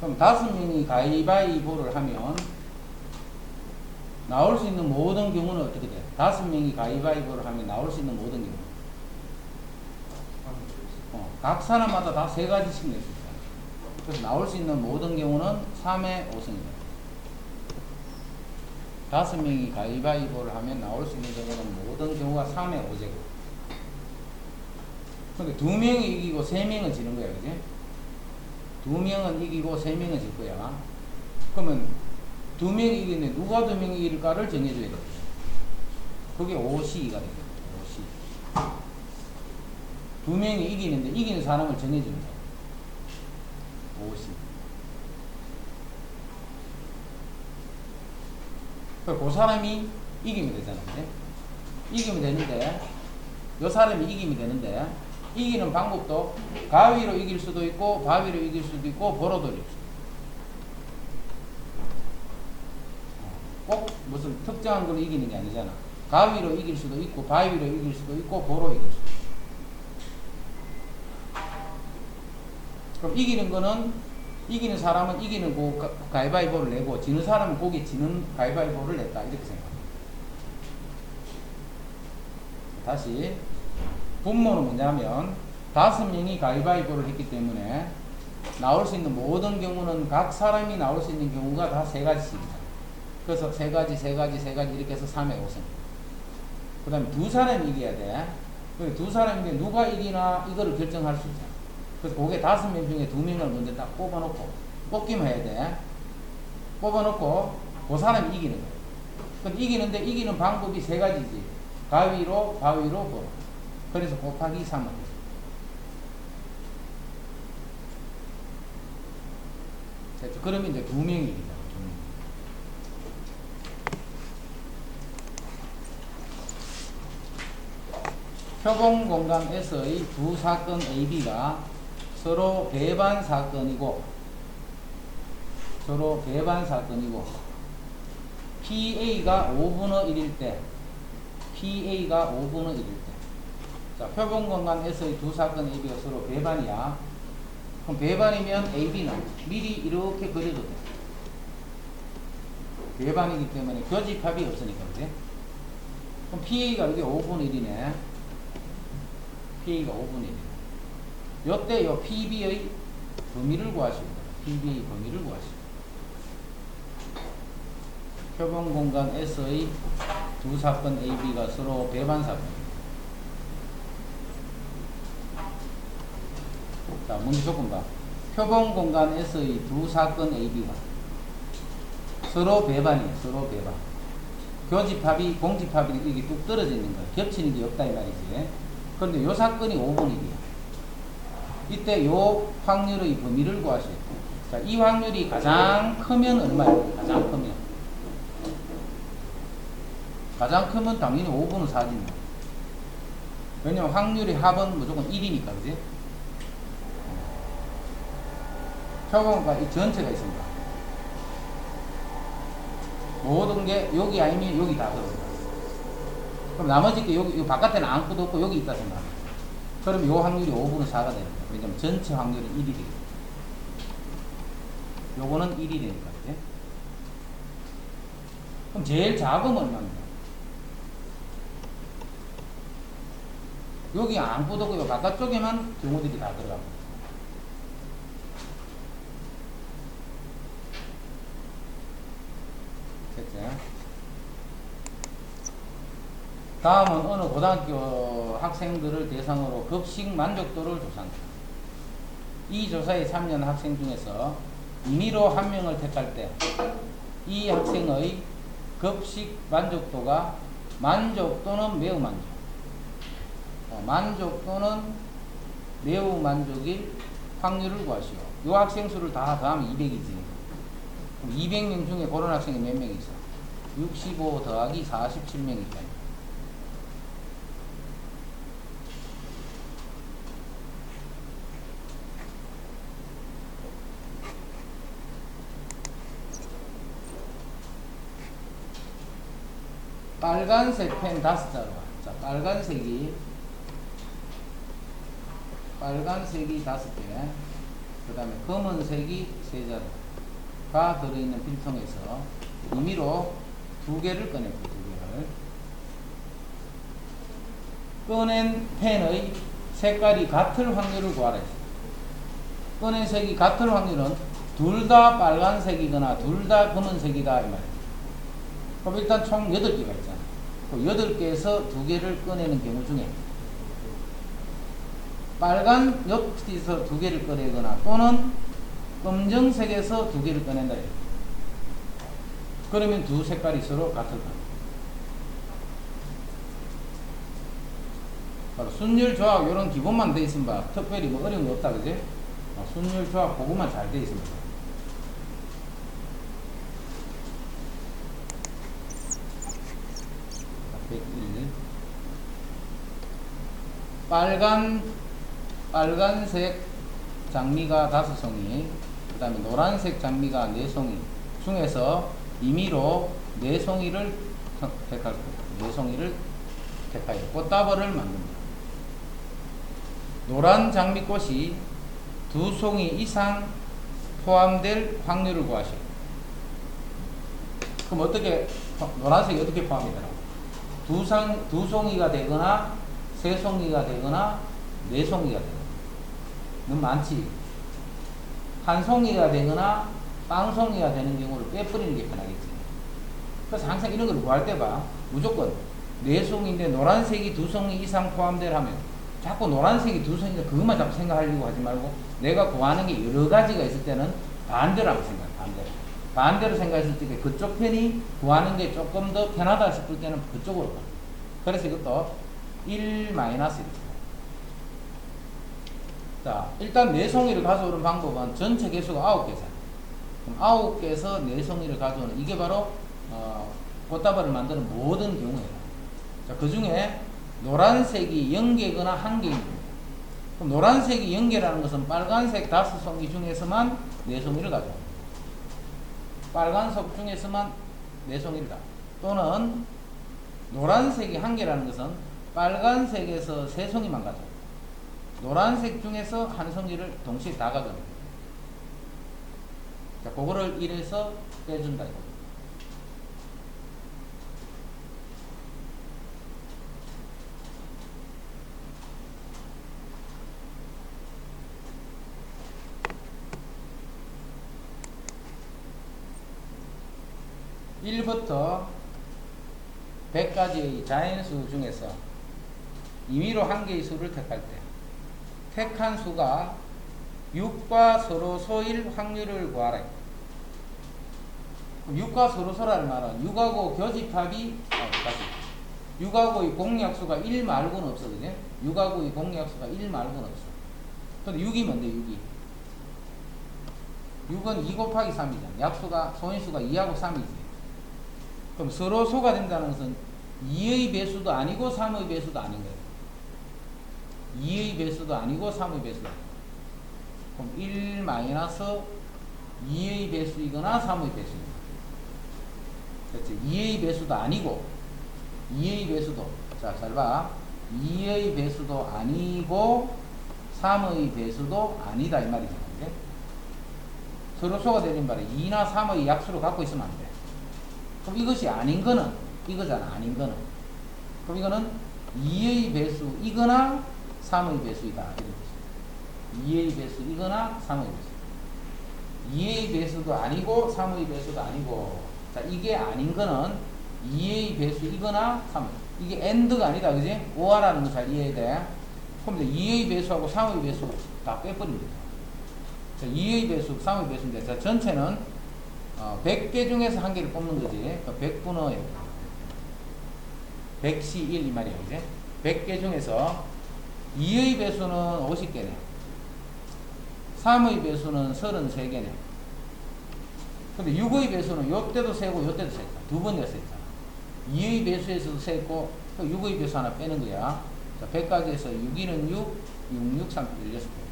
그럼 5명이 가위바위보를 하면 나올 수 있는 모든 경우는 어떻게 돼? 5명이 가위바위보를 하면 나올 수 있는 모든 경우. 각 사람마다 다 3가지씩 낼 수 있어요. 그래서 나올 수 있는 모든 경우는 3의 5승이다. 5명이 가위바위보를 하면 나올 수 있는 경우는 모든 경우가 3의 5제곱. 그러니까 2명이 이기고 3명은 지는 거야. 그지? 2명은 이기고 3명은 질 거야. 그러면 2명이 이기는데 누가 2명이 이길까를 정해줘야 돼. 그게 5C가 되겠다. 5C. 2명이 이기는데 이기는 사람을 정해주는 거야. 5C. 그 사람이 이기면 되잖아. 그치? 이기면 되는데, 요 사람이 이기면 되는데, 이기는 방법도 가위로 이길 수도 있고, 바위로 이길 수도 있고, 보로도 이길 수도 있고. 꼭 무슨 특정한 걸로 이기는 게 아니잖아. 가위로 이길 수도 있고, 바위로 이길 수도 있고, 보로 이길 수도 있고. 그럼 이기는 거는, 이기는 사람은 이기는 가위바위보를 내고, 지는 사람은 거기 지는 가위바위보를 냈다. 이렇게 생각합니다. 다시. 분모는 뭐냐면, 5명이 가위바위보를 했기 때문에, 나올 수 있는 모든 경우는 각 사람이 나올 수 있는 경우가 다 3가지씩이다. 그래서 3가지 이렇게 해서 3의 5승. 그 다음에 2사람이 이겨야 돼. 2사람인데 누가 이기나 이거를 결정할 수 있잖아. 그래서 그게 5명 중에 2명을 먼저 딱 뽑아놓고 뽑기만 해야 돼. 뽑아놓고 그 사람이 이기는 거야. 그럼 이기는데 이기는 방법이 3가지지. 가위로, 바위로, 보로. 그래서 곱하기 3을. 됐죠? 그러면 이제 2명이 이기잖아. 표본 공간에서의 두 사건 AB가 서로 배반 사건이고 PA가 5분의 1일 때 PA가 5분의 1일 때 자, 표본 공간에서의 두 사건 AB가 서로 배반이야. 그럼 배반이면 AB는 미리 이렇게 그려도 돼. 배반이기 때문에 교집합이 없으니까, 그지? 그럼 PA가 여기 5분의 1이네. PA가 5분의 1. 요때 요 PB의 범위를 구하시고, PB의 범위를 구하시고. 표본 공간 S의 두 사건 AB가 서로 배반 사건. 자, 문제 조금 봐. 표본 공간 S의 두 사건 AB가 서로 배반이에요. 서로 배반. 교집합이, 공집합이 이게 뚝 떨어져 있는 거야. 겹치는 게 없다 이 말이지. 그런데 요 사건이 5분의 1이야. 이때 요 확률의 범위를 구하셔야 돼. 자, 이 확률이 가장 크면 얼마예요? 가장 크면. 가장 크면 당연히 5분의 4지. 왜냐면 확률의 합은 무조건 1이니까, 그지? 표본과 이 전체가 있습니다. 모든 게 여기 아니면 여기 다 들어온다. 그럼 나머지 게 여기 바깥에는 아무것도 없고 여기 있다 생각합니다. 그럼 요 확률이 5분의 4가 됩니다. 왜냐면 전체 확률이 1이 되겠다. 요거는 1이 되니까. 그치? 그럼 제일 작은 얼마입니까? 여기 아무것도 없고 바깥쪽에만 경우들이 다 들어갑니다. 다음은 어느 고등학교 학생들을 대상으로 급식 만족도를 조사합니다. 이 조사에 참여한 학생 중에서 임의로 한 명을 택할 때 이 학생의 급식 만족도가 만족 또는 매우 만족, 만족 또는 매우 만족일 확률을 구하시오. 이 학생 수를 다 더하면 200이지. 그럼 200명 중에 그런 학생이 몇 명 있어? 65 더하기 47명 있다. 빨간색 펜 5자루와, 자, 빨간색이 5개, 그 다음에 검은색이 3자루가 들어있는 필통에서 임의로 2개를 꺼냈고, 2개를. 꺼낸 펜의 색깔이 같을 확률을 구하라 했어요. 꺼낸 색이 같을 확률은 둘 다 빨간색이거나 둘 다 검은색이다, 이 말이에요. 그럼 일단 총 8개가 있잖아. 그 8개에서 2개를 꺼내는 경우 중에 빨간 옆에서 2개를 꺼내거나 또는 검정색에서 2개를 꺼낸다. 그러면 두 색깔이 서로 같을 거야. 바로 순열 조합 이런 기본만 돼 있으면 봐. 특별히 뭐 어려운 거 없다, 그지? 순열 조합 그거만 잘 돼 있으면 돼. 빨간색 장미가 5송이, 그 다음에 노란색 장미가 4송이 중에서 임의로 4송이를 택할 거예요. 4송이를 택하여 꽃다발을 만듭니다. 노란 장미꽃이 2송이 이상 포함될 확률을 구하시오. 그럼 어떻게, 노란색이 어떻게 포함이 되나요? 2송이가 되거나 3송이가 되거나 4송이가 되거나. 너무 많지? 한 송이가 되거나 빵송이가 되는 경우를 빼버리는 게 편하겠지. 그래서 항상 이런 걸 구할 때 봐. 무조건 4송이인데 노란색이 2송이 이상 포함될 하면 자꾸 노란색이 2송인데 그것만 자꾸 생각하려고 하지 말고 내가 구하는 게 여러 가지가 있을 때는 반대라고 생각해. 반대로 생각했을 때 그쪽 편이 구하는 게 조금 더 편하다 싶을 때는 그쪽으로 가. 그래서 이것도 1-1. 자, 일단 4송이를 가져오는 방법은 전체 개수가 9개잖아. 그럼 9개에서 4송이를 가져오는 이게 바로 꽃다발을 만드는 모든 경우예요. 자, 그 중에 노란색이 0개거나 1개입니다. 그럼 노란색이 0개라는 것은 빨간색 5송이 중에서만 4송이를 가져옵니다. 빨간색 중에서만 4송이를 다. 또는 노란색이 1개라는 것은 빨간색에서 3송이만 가져옵니다. 노란색 중에서 한 성질을 동시에 다 가져옵니다. 자, 그거를 이래서 빼준다. 이거. (1부터) 100까지의 자연수 중에서 임의로 한 개의 수를 택할 때 택한 수가 6과 서로 소일 확률을 구하라. 6과 서로 소라는 말은 6하고 교집합이 다시 6하고의 공약수가 1 말고는 없어. 그죠? 6하고의 공약수가 1 말고는 없어. 근데 6이 뭔데? 6은 2 곱하기 3이잖아. 약수가 소인수가 2하고 3이지. 그럼 서로 소가 된다는 것은 2의 배수도 아니고 3의 배수도 아닌 거예요. 2의 배수도 아니고 3의 배수도 아니고. 그럼 1 마이너스 2의 배수이거나 3의 배수이거나. 그렇지? 2의 배수도 아니고 2의 배수도, 자, 잘 봐. 2의 배수도 아니고 3의 배수도 아니다 이 말이죠. 그래? 서로 소가 되는 말에 2나 3의 약수를 갖고 있으면 안 돼. 그럼 이것이 아닌 거는 이거잖아. 아닌 거는. 그럼 이거는 2의 배수이거나 3의 배수이다. 이런 거죠. 2의 배수이거나 3의 배수. 2의 배수도 아니고 3의 배수도 아니고. 자, 이게 아닌 거는 2의 배수이거나 3의. 이게 AND가 아니다. 그지? OR라는 거 잘 이해해야 돼. 그럼 이제 2의 배수하고 3의 배수 다 빼버립니다. 자, 2의 배수, 3의 배수인데, 자, 전체는 100개 중에서 한 개를 뽑는 거지. 100분의 100시 1 이 말이야. 이제 100개 중에서 2의 배수는 50개네. 3의 배수는 33개네. 근데 6의 배수는 요때도 세고 요때도 셌다. 두 번이나 셌잖아. 2의 배수에서도 셌고 6의 배수 하나 빼는 거야. 자, 100까지 해서 6, 2는 6, 6, 6, 3, 16개.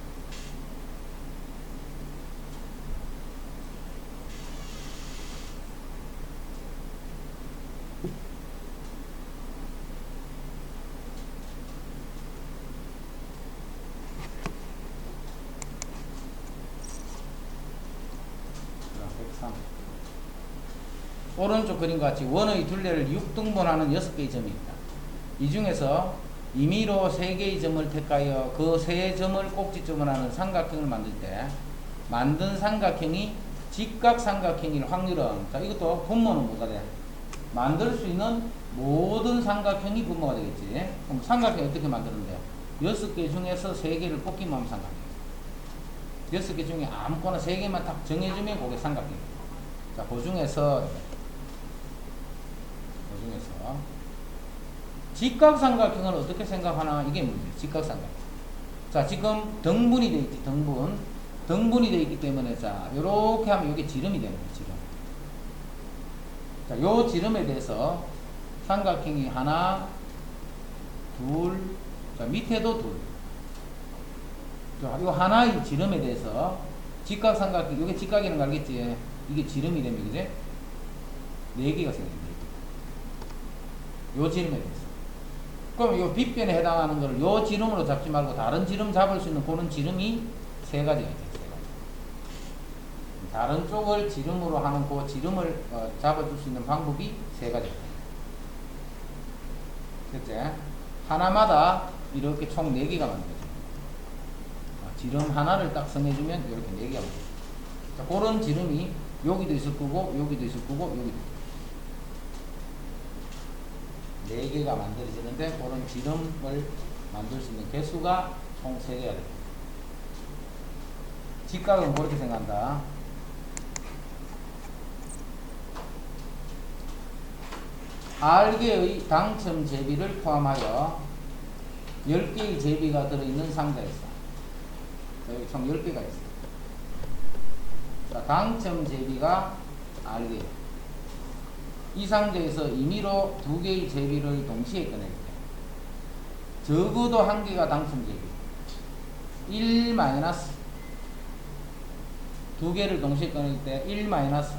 오른쪽 그림과 같이 원의 둘레를 6등분하는 6개의 점이 있다. 이 중에서 임의로 3개의 점을 택하여 그 3점을 꼭지점을 하는 삼각형을 만들 때 만든 삼각형이 직각삼각형일 확률은, 자, 이것도 분모는 뭐가 돼? 만들 수 있는 모든 삼각형이 분모가 되겠지. 그럼 삼각형 어떻게 만드는데? 6개 중에서 3개를 뽑기만 하면 삼각형. 6개 중에 아무거나 3개만 딱 정해주면 그게 삼각형이에요. 자, 그 중에서 직각삼각형을 어떻게 생각하나, 이게 문제예요. 직각삼각형. 자, 지금 등분이 되어 있지. 등분이 되어 있기 때문에, 자, 요렇게 하면 이게 지름이 되는 거예요. 지름. 자, 요 지름에 대해서 삼각형이 하나, 둘, 자, 밑에도 둘. 자, 요 하나의 지름에 대해서 직각삼각형, 요게 직각이라는 거 알겠지? 이게 지름이 되면, 그지? 4개가 생깁니다. 요 지름에 대해서. 그럼 요 빗변에 해당하는 거를 요 지름으로 잡지 말고 다른 지름 잡을 수 있는 그런 지름이 3가지가 있죠. 3가지. 다른 쪽을 지름으로 하는 그 지름을 잡아줄 수 있는 방법이 3가지입니다. 됐지? 하나마다 이렇게 총 4개가 만들어져요. 지름 하나를 딱 정해주면 이렇게 4개가 만들어져요. 자, 그런 지름이 여기도 있을 거고, 여기도 있을 거고, 여기도 있을 거고. 4개가 만들어지는데 그런 지름을 만들 수 있는 개수가 총 3개가 됩니다. 직각은 그렇게 생각한다. R개의 당첨 제비를 포함하여 10개의 제비가 들어있는 상자였어. 여기 총 10개가 있어. 자, 당첨 제비가 R개. 이 상자에서 임의로 2개의 제비를 동시에 꺼낼 때 적어도 1개가 당첨 제비. 1 마이너스 2개를 동시에 꺼낼 때 1 마이너스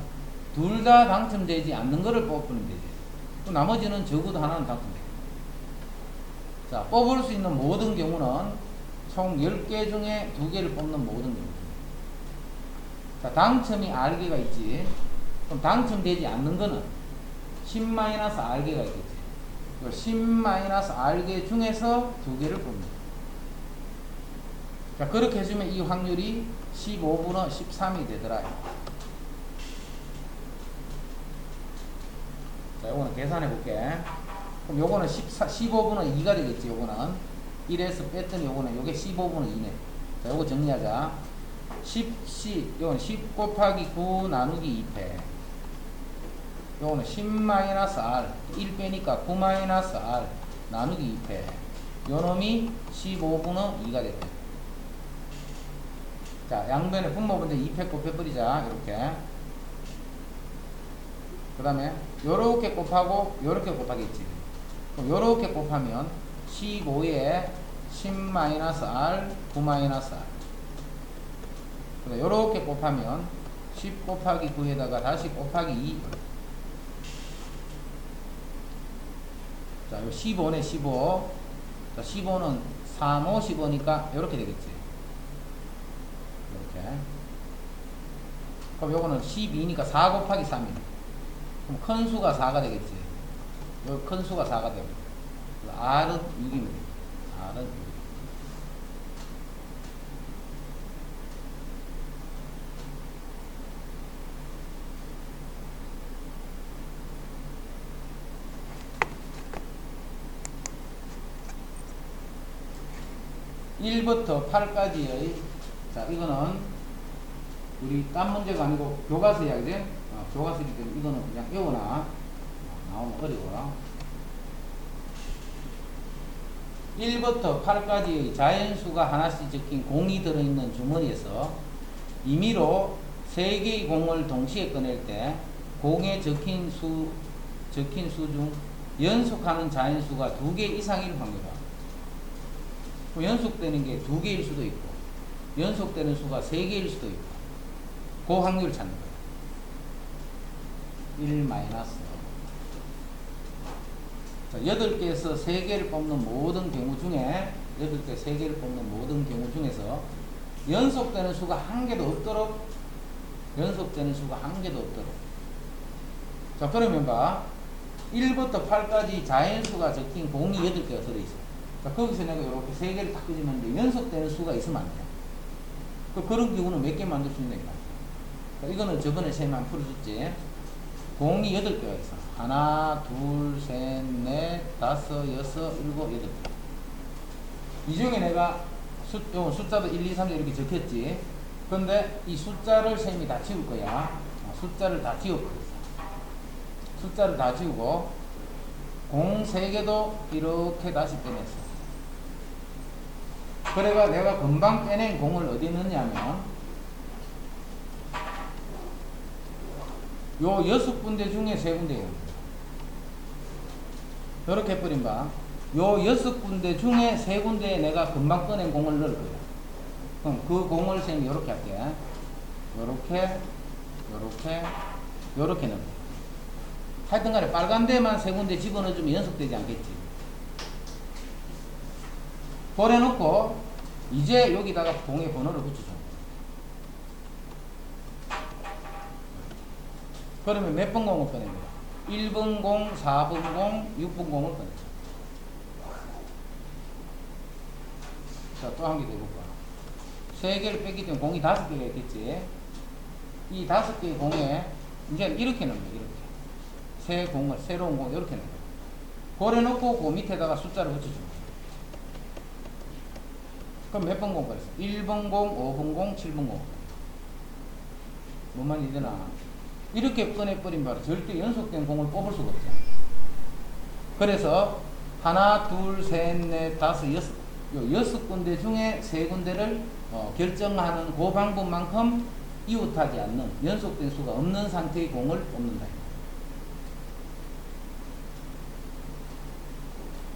둘 다 당첨되지 않는 거를 뽑으면 되지. 또 나머지는 적어도 하나는 당첨되겠다. 자, 뽑을 수 있는 모든 경우는 총 10개 중에 2개를 뽑는 모든 경우. 자, 당첨이 R개가 있지. 그럼 당첨되지 않는 거는 10-R개가 있겠지. 10-R개 중에서 2개를 뽑는다. 자, 그렇게 해주면 이 확률이 15분의 13이 되더라. 자, 요거는 계산해 볼게. 그럼 요거는 15분의 2가 되겠지. 요거는 1에서 뺐더니 요게 15분의 2네. 자, 요거 정리하자. 요거는 10 곱하기 9 나누기 2패. 요거는 10-R 1 빼니까 9-R 나누기 2패. 요놈이 15분의 2가 됐다. 자, 양변에 분모분데 2패 곱해버리자. 이렇게. 그 다음에 요렇게 곱하고 요렇게 곱하겠지. 그럼 요렇게 곱하면 15에 10-R 9-R. 그다음 요렇게 곱하면 10 곱하기 9에다가 다시 곱하기 2. 자, 요 15네 15. 자, 15는 3, 5, 15니까 요렇게 되겠지. 이렇게. 그럼 요거는 12니까 4 곱하기 3이네. 그럼 큰 수가 4가 되겠지. 요 큰 수가 4가 되고. R은 6입니다. R은 6. (1부터 8까지의) 자, 이거는 우리 딴 문제가 아니고 교과서야, 그지? 교과서이기 때문에 이거는 그냥 외워놔. 나오면 어려워. 1부터 8까지의 자연수가 하나씩 적힌 공이 들어있는 주머니에서 임의로 3개의 공을 동시에 꺼낼 때 공에 적힌 수 중 연속하는 자연수가 2개 이상일 확률이다. 연속되는 게 2개일 수도 있고 연속되는 수가 3개일 수도 있고 그 확률을 찾는 거예요. 1 마이너스. 자, 8개에서 3개를 뽑는 모든 경우 중에 8개 3개를 뽑는 모든 경우 중에서 연속되는 수가 한 개도 없도록 자, 그러면 봐. 1부터 8까지 자연수가 적힌 공이 8개가 들어있어. 자, 거기서 내가 이렇게 3개를 딱 끄집었는데 연속되는 수가 있으면 안 돼. 그런 경우는 몇 개 만들 수 있는 거야. 자, 이거는 저번에 쌤이 풀어줬지. 공이 8개가 있어. 하나, 둘, 셋, 넷, 다섯, 여섯, 일곱, 8개. 이 중에 내가 숫자도 1, 2, 3 이렇게 적혔지. 근데 이 숫자를 쌤이 다 지울 거야. 숫자를 다 지웠거든. 숫자를 다 지우고 공 3개도 이렇게 다시 빼냈어. 그래가 내가 금방 빼낸 공을 어디 넣냐면 요 6군데 중에 3군데예요. 이렇게 해버린 바 요 6군데 중에 3군데에 내가 금방 꺼낸 공을 넣을 거야. 그럼 그 공을 쌤이 요렇게 할게. 요렇게 넣을 거야. 하여튼 간에 빨간 데만 3군데 집어넣어주면 연속되지 않겠지. 버려놓고 이제 여기다가 공의 번호를 붙여줘. 그러면 몇 번 공을 꺼냅니다. 1번 공, 4번 공, 6번 공을 꺼내죠. 자, 또 한 개 더 해볼까. 3개를 뺐기 때문에 공이 5개가 있겠지. 이 5개의 공에 이제 이렇게 넣는 거예요. 이렇게. 새 공을, 새로운 공 이렇게 넣는 거예요. 버려놓고 그 밑에다가 숫자를 붙여줍니다. 그럼 몇 번 공 꺼냈어? 1번 공, 5번 공, 7번 공. 뭔 말인지 되나? 이렇게 꺼내버린 바로 절대 연속된 공을 뽑을 수가 없죠. 그래서 하나, 둘, 셋, 넷, 다섯, 여섯, 요 6군데 중에 3군데를 결정하는 그 방법만큼 이웃하지 않는 연속된 수가 없는 상태의 공을 뽑는다.